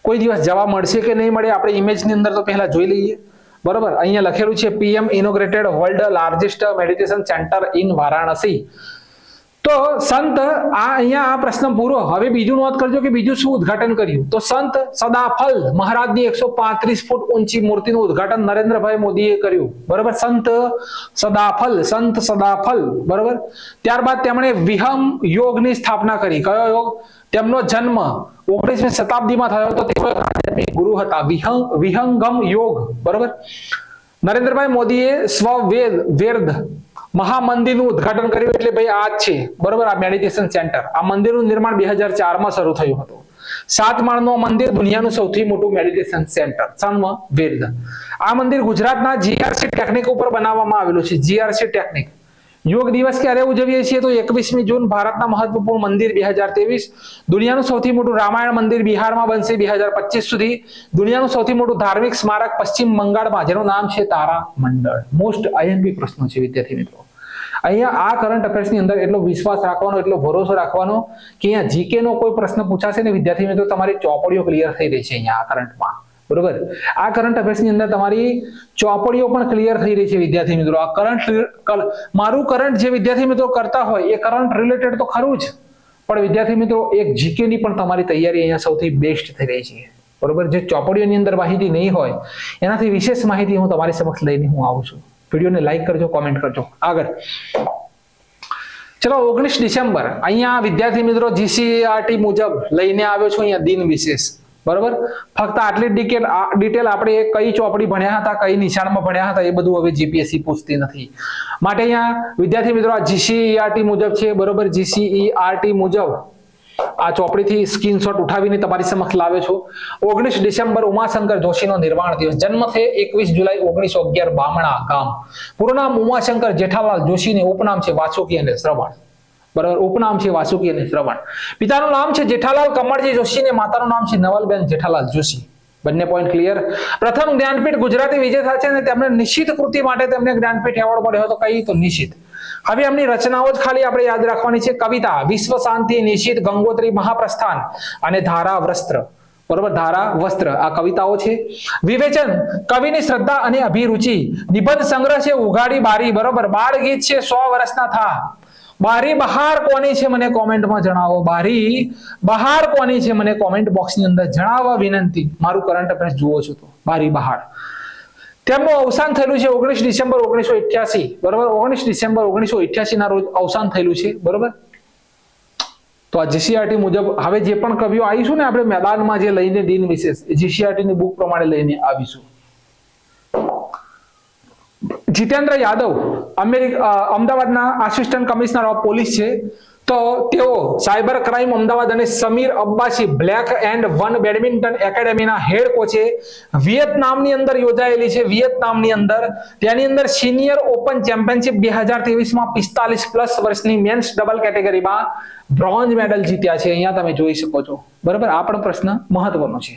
કોઈ દિવસ જવાબ મળશે કે નહીં મળે આપણે ઇમેજની અંદર તો પહેલા જોઈ લઈએ, બરોબર. અહીંયા લખેલું છે PM inaugurated world largest meditation centre in Varanasi. તો સંત અહીંયા આ પ્રશ્ન પૂરો. હવે બીજું નોંધ કરજો કે બીજું શું ઉદ્ઘાટન કર્યું? તો સંત સદાફલ મહારાજની 135 ફૂટ ઊંચી મૂર્તિનું ઉદ્ઘાટન નરેન્દ્રભાઈ મોદીએ કર્યું, બરોબર. સંત સદાફલ, બરોબર. ત્યારબાદ તેમણે વિહંગ યોગની સ્થાપના કરી. કયો યોગ? તેમનો જન્મ 19મી શતાબ્દીમાં થયો હતો. તેઓ ગુરુ હતા. વિહંગમ યોગ, બરોબર. નરેન્દ્રભાઈ મોદીએ સ્વવેદ મહામંદિરનું ઉદ્ઘાટન કર્યું એટલે ભાઈ આ જ છે, બરોબર, આ મેડિટેશન સેન્ટર. આ મંદિરનું નિર્માણ 2004 માં શરૂ થયું હતું. 7 માળનું મંદિર દુનિયાનું સૌથી મોટું મેડિટેશન સેન્ટર. વેદ. આ મંદિર ગુજરાતના જીઆરસી ટેકનિક ઉપર બનાવવામાં આવેલું છે. જીઆરસી ટેકનિક. યોગ દિવસ ક્યારે ઉજવીએ છીએ તો 21મી જૂન. ભારતના મહત્વપૂર્ણ મંદિર 2023. દુનિયાનું સૌથી મોટું રામાયણ મંદિર બિહારમાં બનશે 2025 સુધી. દુનિયાનું સૌથી મોટું ધાર્મિક સ્મારક પશ્ચિમ બંગાળમાં, જેનું નામ છે તારા મંડળ. મોસ્ટ આઈએમપી પ્રશ્નો છે વિદ્યાર્થી મિત્રો. અહીંયા આ કરંટ અફેર્સની અંદર એટલો વિશ્વાસ રાખવાનો, એટલો ભરોસો રાખવાનો કે અહીંયા જીકે નો કોઈ પ્રશ્ન પૂછાશે ને વિદ્યાર્થી મિત્રો તમારી ચોપડીઓ ક્લિયર થઈ રહી છે અહીંયા આ કરંટમાં, બરોબર. આ કરંટ અફેર્સની અંદર તમારી ચોપડીઓ પણ ક્લિયર થઈ રહી છે વિદ્યાર્થી મિત્રો. આ કરંટ મારું કરંટ જે વિદ્યાર્થી મિત્રો કરતા હોય એ કરંટ રિલેટેડ તો ખરું જ, પણ વિદ્યાર્થી મિત્રો એક જીકે ની પણ તમારી તૈયારી અહીંયા સૌથી બેસ્ટ થઈ રહી છે, બરોબર. જે ચોપડીઓની અંદર માહિતી નહીં હોય એનાથી વિશેષ માહિતી હું તમારી સમક્ષ લઈને હું આવું છું. વિડીયોને લાઈક કરજો, કોમેન્ટ કરજો. આગળ ચલો 19 ડિસેમ્બર અહીંયા વિદ્યાર્થી મિત્રો જીસીઆરટી મુજબ લઈને આવ્યો છું અહીંયા દિન વિશેષ, બરોબર. ફક્ત આટલી ડિટેલ આપણે કઈ ચોપડી ભણ્યા હતા, કઈ નિશાળમાં ભણ્યા હતા એ બધું હવે જીપીએસસી પૂછતી નથી. માટે અહીંયા વિદ્યાર્થી મિત્રો આ જીસીઆરટી મુજબ છે, બરોબર. જીસીઆરટી મુજબ આ ચોપડીથી સ્ક્રીનશોટ ઉઠાવીને તમારી સમક્ષ લાવે છું. 19 ડિસેમ્બર ઉમાશંકર જોશીનો નિર્વાણ દિવસ. જન્મ થયો 21 જુલાઈ 1911 બામણા ગામ. પૂરું નામ ઉમાશંકર જેઠાલાલ જોશીને ઉપનામ છે વાસુકી અને શ્રવણ, બરાબર. ઉપનામ છે વાસુકી અને શ્રવણ. પિતાનું નામ છે જેઠાલાલ કમળજી જોશી ને માતાનું નામ છે નવલબેન જેઠાલાલ જોશી. બંને પોઈન્ટ ક્લિયર. પ્રથમ જ્ઞાનપીઠ ગુજરાતી વિજેતા છે અને તેમને નિશિત કૃતિ માટે તેમને જ્ઞાનપીઠ એવોર્ડ મળ્યો હતો. કઈ તો નિશિત. હવે એમની રચનાઓ જ ખાલી આપણે યાદ રાખવાની છે. કવિતા વિશ્વ શાંતિ, નિશિત, ગંગોત્રી, મહાપ્રસ્થાન અને ધારા વસ્ત્ર, બરોબર. ધારા વસ્ત્ર આ કવિતાઓ છે. વિવેચન કવિની શ્રદ્ધા અને અભિરુચિ. નિબંધ સંગ્રહ છે ઉઘાડી બારી, બરોબર. બાળ ગીત છે 100 વર્ષના થા. બારી બહાર કોની છે મને કોમેન્ટમાં જણાવો. બારી બહાર કોની છે મને કોમેન્ટ બોક્સની અંદર જણાવવા વિનંતી. મારું કરંટ અફેર્સ જુઓ છો તો બારી બહાર. તેમનું અવસાન થયેલું છે 19 ડિસેમ્બર 1988, બરોબર. 19 ડિસેમ્બર 1988 ના રોજ અવસાન થયેલું છે, બરોબર. તો આ જીસીઆરટી મુજબ હવે જે પણ કવિઓ આવીશું ને આપણે મેદાનમાં જે લઈને દિન વિશેષ જીસીઆરટી ની બુક પ્રમાણે લઈને આવીશું. જીતેન્દ્ર યાદવ અમદાવાદના આસિસ્ટન્ટ કમિશનર ઓફ પોલીસ છે. તો તેઓ સાયબર ક્રાઇમ અમદાવાદ અને Sameer Abbasi black and one badminton એકેડેમીના હેડ કોચે વિયેતનામની અંદર યોજાયેલી છે. વિયેતનામની અંદર તેની અંદર સિનિયર ઓપન ચેમ્પિયનશિપ 2023 માં 45+ વર્ષની મેન્સ ડબલ કેટેગરીમાં બ્રોન્ઝ મેડલ જીત્યા છે. અહીંયા તમે જોઈ શકો છો, બરાબર. આ પણ પ્રશ્ન મહત્વનો છે.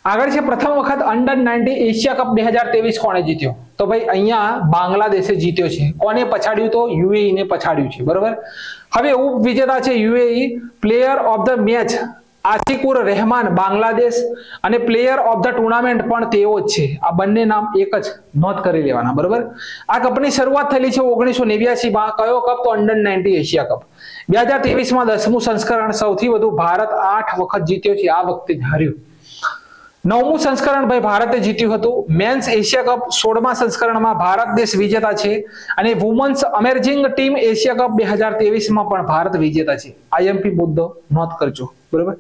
આગળ છે પ્રથમ વખત અંડર-19 એશિયા કપ 2023 કોણે જીત્યો? તો ભાઈ અહીંયા બાંગ્લાદેશે જીત્યો છે. કોને પછાડ્યું? તો યુએઈ ને પછાડ્યું છે, બરોબર. હવે ઉપવિજેતા છે UAE. Player of the match Ashiqur Rahman Bangladesh અને પ્લેયર ઓફ ધ ટુર્નામેન્ટ પણ તેઓ જ છે. આ બંને નામ એક જ નોંધ કરી લેવાના, બરોબર. આ કપની શરૂઆત થયેલી છે 1989 માં. કયો કપ? તો અંડર-19 એશિયા કપ. 2023 માં 10મું સંસ્કરણ. સૌથી વધુ ભારત 8 વખત જીત્યો છે, આ વખતે જ હાર્યું. 9મું સંસ્કરણ ભાઈ ભારતે જીત્યું હતું. મેન્સ એશિયા કપ 16મા સંસ્કરણમાં ભારત દેશ વિજેતા છે અને women's amazing team Asia cup 2023 માં પણ ભારત વિજેતા છે. આઈએમપી મુદ્દો નોંધ કરજો, બરોબર.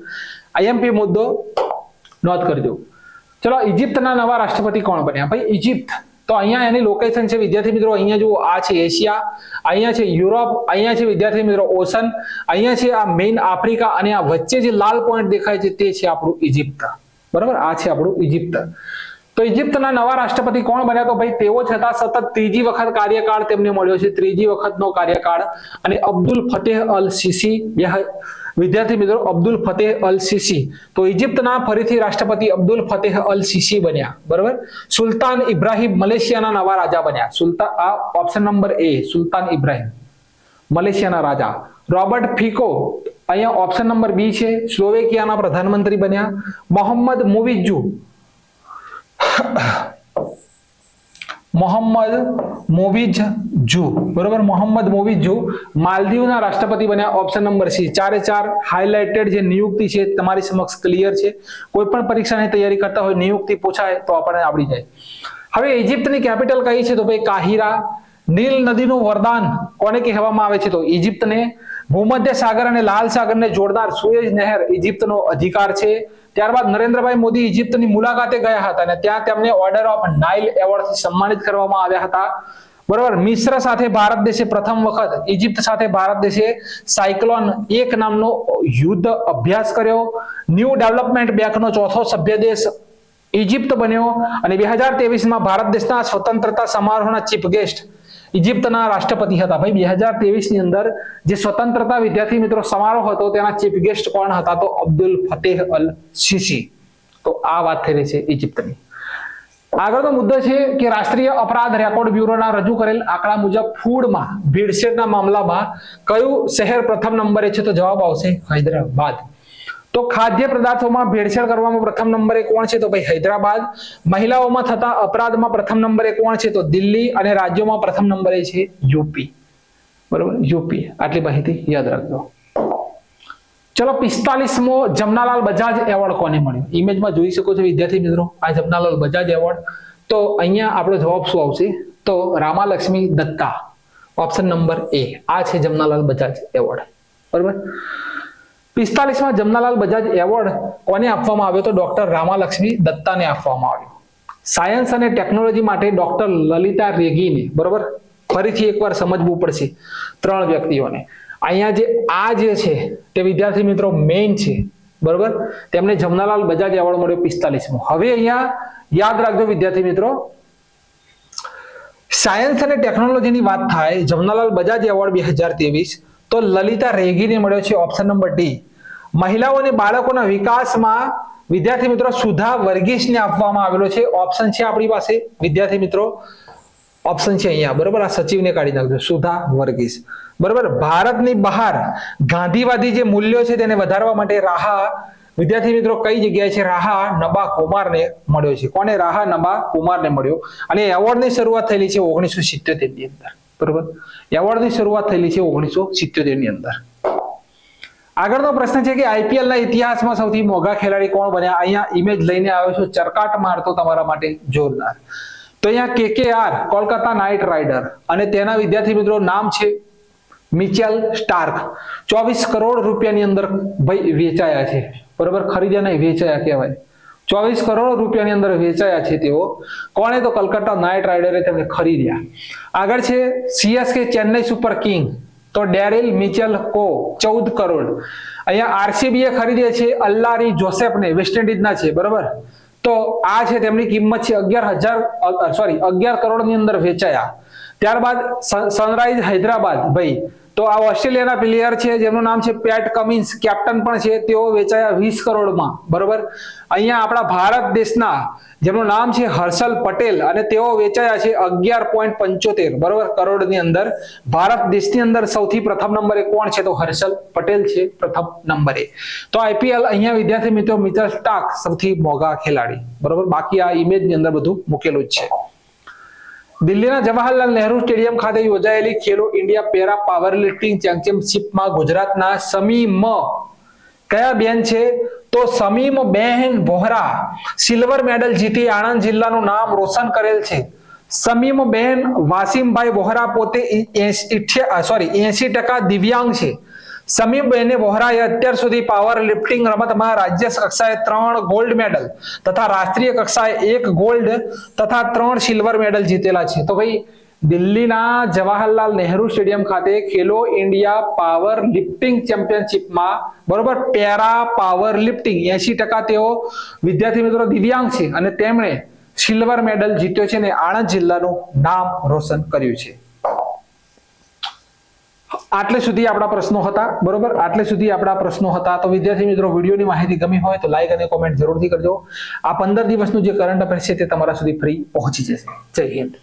આઈએમપી મુદ્દો નોંધ કરજો. ચલો ઇજિપ્તના નવા રાષ્ટ્રપતિ કોણ બન્યા? ભાઈ ઇજિપ્ત. તો અહીંયા એની લોકેશન છે વિદ્યાર્થી મિત્રો. અહીંયા જુઓ, આ છે એશિયા, અહીંયા છે યુરોપ, અહીંયા છે વિદ્યાર્થી મિત્રો ઓશન, અહીંયા છે આ મેઇન આફ્રિકા અને આ વચ્ચે જે લાલ પોઈન્ટ દેખાય છે તે છે આપણું ઇજિપ્ત, બરાબર. આ છે આપણું ઇજિપ્ત. તો ઇજિપ્તના નવા રાષ્ટ્રપતિ કોણ બન્યા? તો ભાઈ તેઓ છતાં સતત ત્રીજી વખત કાર્યકાળ તેમને મળ્યો છે. ત્રીજી વખતનો કાર્યકાળ. અને અબ્દુલ ફતેહ અલ સીસી, વિદ્યાર્થી મિત્રો અબ્દુલ ફતેહ અલ સીસી. તો ઇજિપ્તના ફરીથી રાષ્ટ્રપતિ અબ્દુલ ફતેહ અલ સીસી બન્યા, બરાબર. સુલતાન ઇબ્રાહિમ મલેશિયાના નવા રાજા બન્યા. આ ઓપ્શન નંબર એ, સુલતાન ઇબ્રાહિમ મલેશિયાના રાજા. રોબર્ટ ફિકો અહીંયા ઓપ્શન નંબર બી છે, સ્લોવેકિયાના પ્રધાનમંત્રી બન્યા. મોહમ્મદ મોવિજ્જુ, બરોબર. મોહમ્મદ મોવિજ્જુ માલદીવના રાષ્ટ્રપતિ બન્યા. Option number C. 4 હાઇલાઇટેડ જે નિયુક્તિ છે તમારી સમક્ષ ક્લિયર છે. કોઈ પણ પરીક્ષાની તૈયારી કરતા હોય નિયુક્તિ પૂછાય તો આપણને આવડી જાય. હવે ઇજિપ્તની કેપિટલ કઈ છે? તો ભાઈ કાહિરા. નીલ નદીનું વરદાન કોને કહેવામાં આવે છે? તો ઇજિપ્તને. ભૂમધ્ય સાગર અને લાલ સાગરને જોડનાર સુએઝ નહેર ઇજિપ્તનો અધિકાર છે. ત્યારબાદ નરેન્દ્રભાઈ મોદી ઇજિપ્તની મુલાકાતે ગયા હતા અને ત્યાં તેમને ઓર્ડર ઓફ નાઇલ એવોર્ડથી સન્માનિત કરવામાં આવ્યા હતા. બરોબર. મિસ્ર સાથે ભારત દેશે પ્રથમ વખત, ઇજિપ્ત સાથે ભારત દેશે સાયક્લોન 1 નામનો યુદ્ધ અભ્યાસ કર્યો. ન્યૂ ડેવલપમેન્ટ બેંકનો ચોથો સભ્ય દેશ ઇજિપ્ત બન્યો અને 2023 ભારત દેશના સ્વતંત્રતા સમારોહના ચીફ ગેસ્ટ ઇજિપ્તના રાષ્ટ્રપતિ હતા. ભાઈ 2023 ની અંદર જે સ્વતંત્રતા વિદ્યાર્થી મિત્રો સમારોહ હતો તેના ચીફ ગેસ્ટ કોણ હતા? તો અબ્દુલ ફતેહ અલ સીસી. તો આ વાત થઈ રહી છે ઇજિપ્તની. આગળનો મુદ્દો છે કે રાષ્ટ્રીય અપરાધ રેકોર્ડ બ્યુરોના રજૂ કરેલ આંકડા મુજબ ફૂડમાં ભેળસેળના મામલામાં કયું શહેર પ્રથમ નંબરે છે? તો જવાબ આવશે હૈદરાબાદ. તો ખાદ્ય પદાર્થોમાં ભેળસેળ કરવામાં પ્રથમ નંબરે કોણ છે? તો ભાઈ હૈદરાબાદ. મહિલાઓમાં થતા અપરાધમાં પ્રથમ નંબરે કોણ છે? તો દિલ્હી. અને રાજ્યોમાં પ્રથમ નંબરે છે યુપી. બરોબર, યુપી. આટલી માહિતી યાદ રાખજો. ચલો, 45મો જમનાલાલ બજાજ એવોર્ડ કોને મળ્યો? ઇમેજમાં જોઈ શકો છો વિદ્યાર્થી મિત્રો આ જમનાલાલ બજાજ એવોર્ડ. તો અહીંયા આપણો જવાબ શું આવશે? તો રામાલક્ષ્મી દત્તા. ઓપ્શન નંબર એ. આ છે જમનાલાલ બજાજ એવોર્ડ. બરોબર. 45માં જમનાલાલ બજાજ એવોર્ડ કોને આપવામાં આવ્યો? તો ડોક્ટર રામાલક્ષ્મી દત્તાને આપવામાં આવ્યો. સાયન્સ અને ટેકનોલોજી માટે ડોક્ટર લલિતા રેગીને. બરોબર, ફરીથી એકવાર સમજવું પડશે 3 વ્યક્તિઓને. અહીંયા જે છે તે વિદ્યાર્થી મિત્રો મેઇન છે. બરોબર, તેમને જમનાલાલ બજાજ એવોર્ડ મળ્યો 45મો. હવે અહીંયા યાદ રાખજો વિદ્યાર્થી મિત્રો, સાયન્સ અને ટેકનોલોજીની વાત થાય જમનાલાલ બજાજ એવોર્ડ 2023 તો લલિતા રેગીને મળ્યો છે. Option number D. મહિલાઓ અને બાળકોના વિકાસમાં વિદ્યાર્થી મિત્રો સુધા વર્ગીસને આપવામાં આવેલો છે. ઓપ્શન છે આપણી પાસે વિદ્યાર્થી મિત્રો, ઓપ્શન છે અહીંયા. બરોબર, આ સચિવને કાઢી નાખજો, સુધા વર્ગીસ. બરોબર. ભારતની બહાર ગાંધીવાદી જે મૂલ્યો છે તેને વધારવા માટે રાહા વિદ્યાર્થી મિત્રો કઈ જગ્યાએ છે? રાહા નબા કુમારને મળ્યો છે. કોને? રાહા નબા કુમારને મળ્યો. અને એવોર્ડની શરૂઆત થયેલી છે 1977 ની અંદર. બરોબર, એવોર્ડની શરૂઆત થયેલી છે 1977 ની અંદર. આગળનો પ્રશ્ન છે કે આઈપીએલ ના ઇતિહાસમાં સૌથી મોંઘા ખેલાડી કોણ બન્યા? અહીંયા ઇમેજ લઈને આવ્યો છું, ચરકાટ મારતો તમારા માટે જોરદાર. તો અહીંયા કેકેઆર કોલકાતા નાઇટ રાઇડર અને તેના વિદ્યાર્થી મિત્રો નામ છે મિચેલ સ્ટાર્ક. 24 કરોડ રૂપિયાની અંદર ભાઈ વેચાયા છે. બરોબર, ખરીદ્યા નહીં, વેચાયા કહેવાય. 24 કરોડ રૂપિયાની અંદર વેચાયા છે તેઓ. કોણે? તો કલકત્તા નાઇટ રાઇડરે તેમને ખરીદ્યા. આગળ છે સીએસકે ચેન્નઈ સુપર કિંગ. તો ડેરિલ મિચેલ કો 14 કરોડ. અહીંયા આરસીબી એ ખરીદે છે અલ્લારી જોસેફને, વેસ્ટ ઇન્ડિઝના છે. બરોબર, તો આ છે તેમની કિંમત છે 11 કરોડની અંદર વેચાયા. ત્યારબાદ સનરાઈઝ હૈદરાબાદ ભાઈ, તો આ ઓસ્ટ્રેલિયાના પ્લેયર છે જેમનું નામ છે પેટ કમિન્સ, કેપ્ટન પણ છે. તેઓ વેચાયા 20 કરોડમાં. બરોબર, અહીંયા આપણા ભારત દેશના જેમનું નામ છે હર્ષલ પટેલ અને તેઓ વેચાયા છે 11.75 બરોબર કરોડની અંદર. ભારત દેશની અંદર સૌથી પ્રથમ નંબરે કોણ છે? તો હર્ષલ પટેલ છે પ્રથમ નંબરે. તો આઈપીએલ અહીંયા વિદ્યાર્થી મિત્રો મિચેલ સ્ટાર્ક સૌથી મોંઘા ખેલાડી. બરોબર, બાકી આ ઇમેજની અંદર બધું મૂકેલું જ છે. દિલ્હીના જવાહરલાલ નહેરુ સ્ટેડિયમ ખાતે યોજાયેલી ખેલો ઇન્ડિયા પેરા પાવર લિફ્ટિંગ ચેમ્પિયનશિપમાં ગુજરાતના સમીમ કયા બેન છે? તો સમીમ બેન વોહરા સિલ્વર મેડલ જીતી આણંદ જિલ્લાનું નામ રોશન કરેલ છે. સમીમ બેન વાસીમભાઈ વોહરા પોતે 80% દિવ્યાંગ છે. સમીમ બેન વોહરાએ અત્યાર સુધી પાવર લિફ્ટિંગ રમતમાં રાજ્ય કક્ષાએ 3 ગોલ્ડ મેડલ તથા રાષ્ટ્રીય કક્ષાએ 1 ગોલ્ડ તથા 3 સિલ્વર મેડલ જીતેલા છે. તો ભાઈ દિલ્હીના જવાહરલાલ નહેરુ સ્ટેડિયમ ખાતે ખેલો ઇન્ડિયા પાવર લિફ્ટિંગ ચેમ્પિયનશિપમાં બરોબર પેરા પાવર લિફ્ટિંગ 80% તેઓ વિદ્યાર્થી મિત્રો દિવ્યાંગ છે અને તેમણે સિલ્વર મેડલ જીત્યો છે અને આણંદ જિલ્લાનું નામ રોશન કર્યું છે. આટલે સુધી આપણા પ્રશ્નો હતા. બરોબર, આટલે સુધી આપણા પ્રશ્નો હતા. તો વિદ્યાર્થી મિત્રો વિડીયોની માહિતી ગમી હોય તો લાઈક અને કોમેન્ટ જરૂરથી કરજો. આ 15 દિવસનું જે કરંટ અફેર છે તે તમારા સુધી ફ્રી પહોંચી જશે. જય હિન્દ.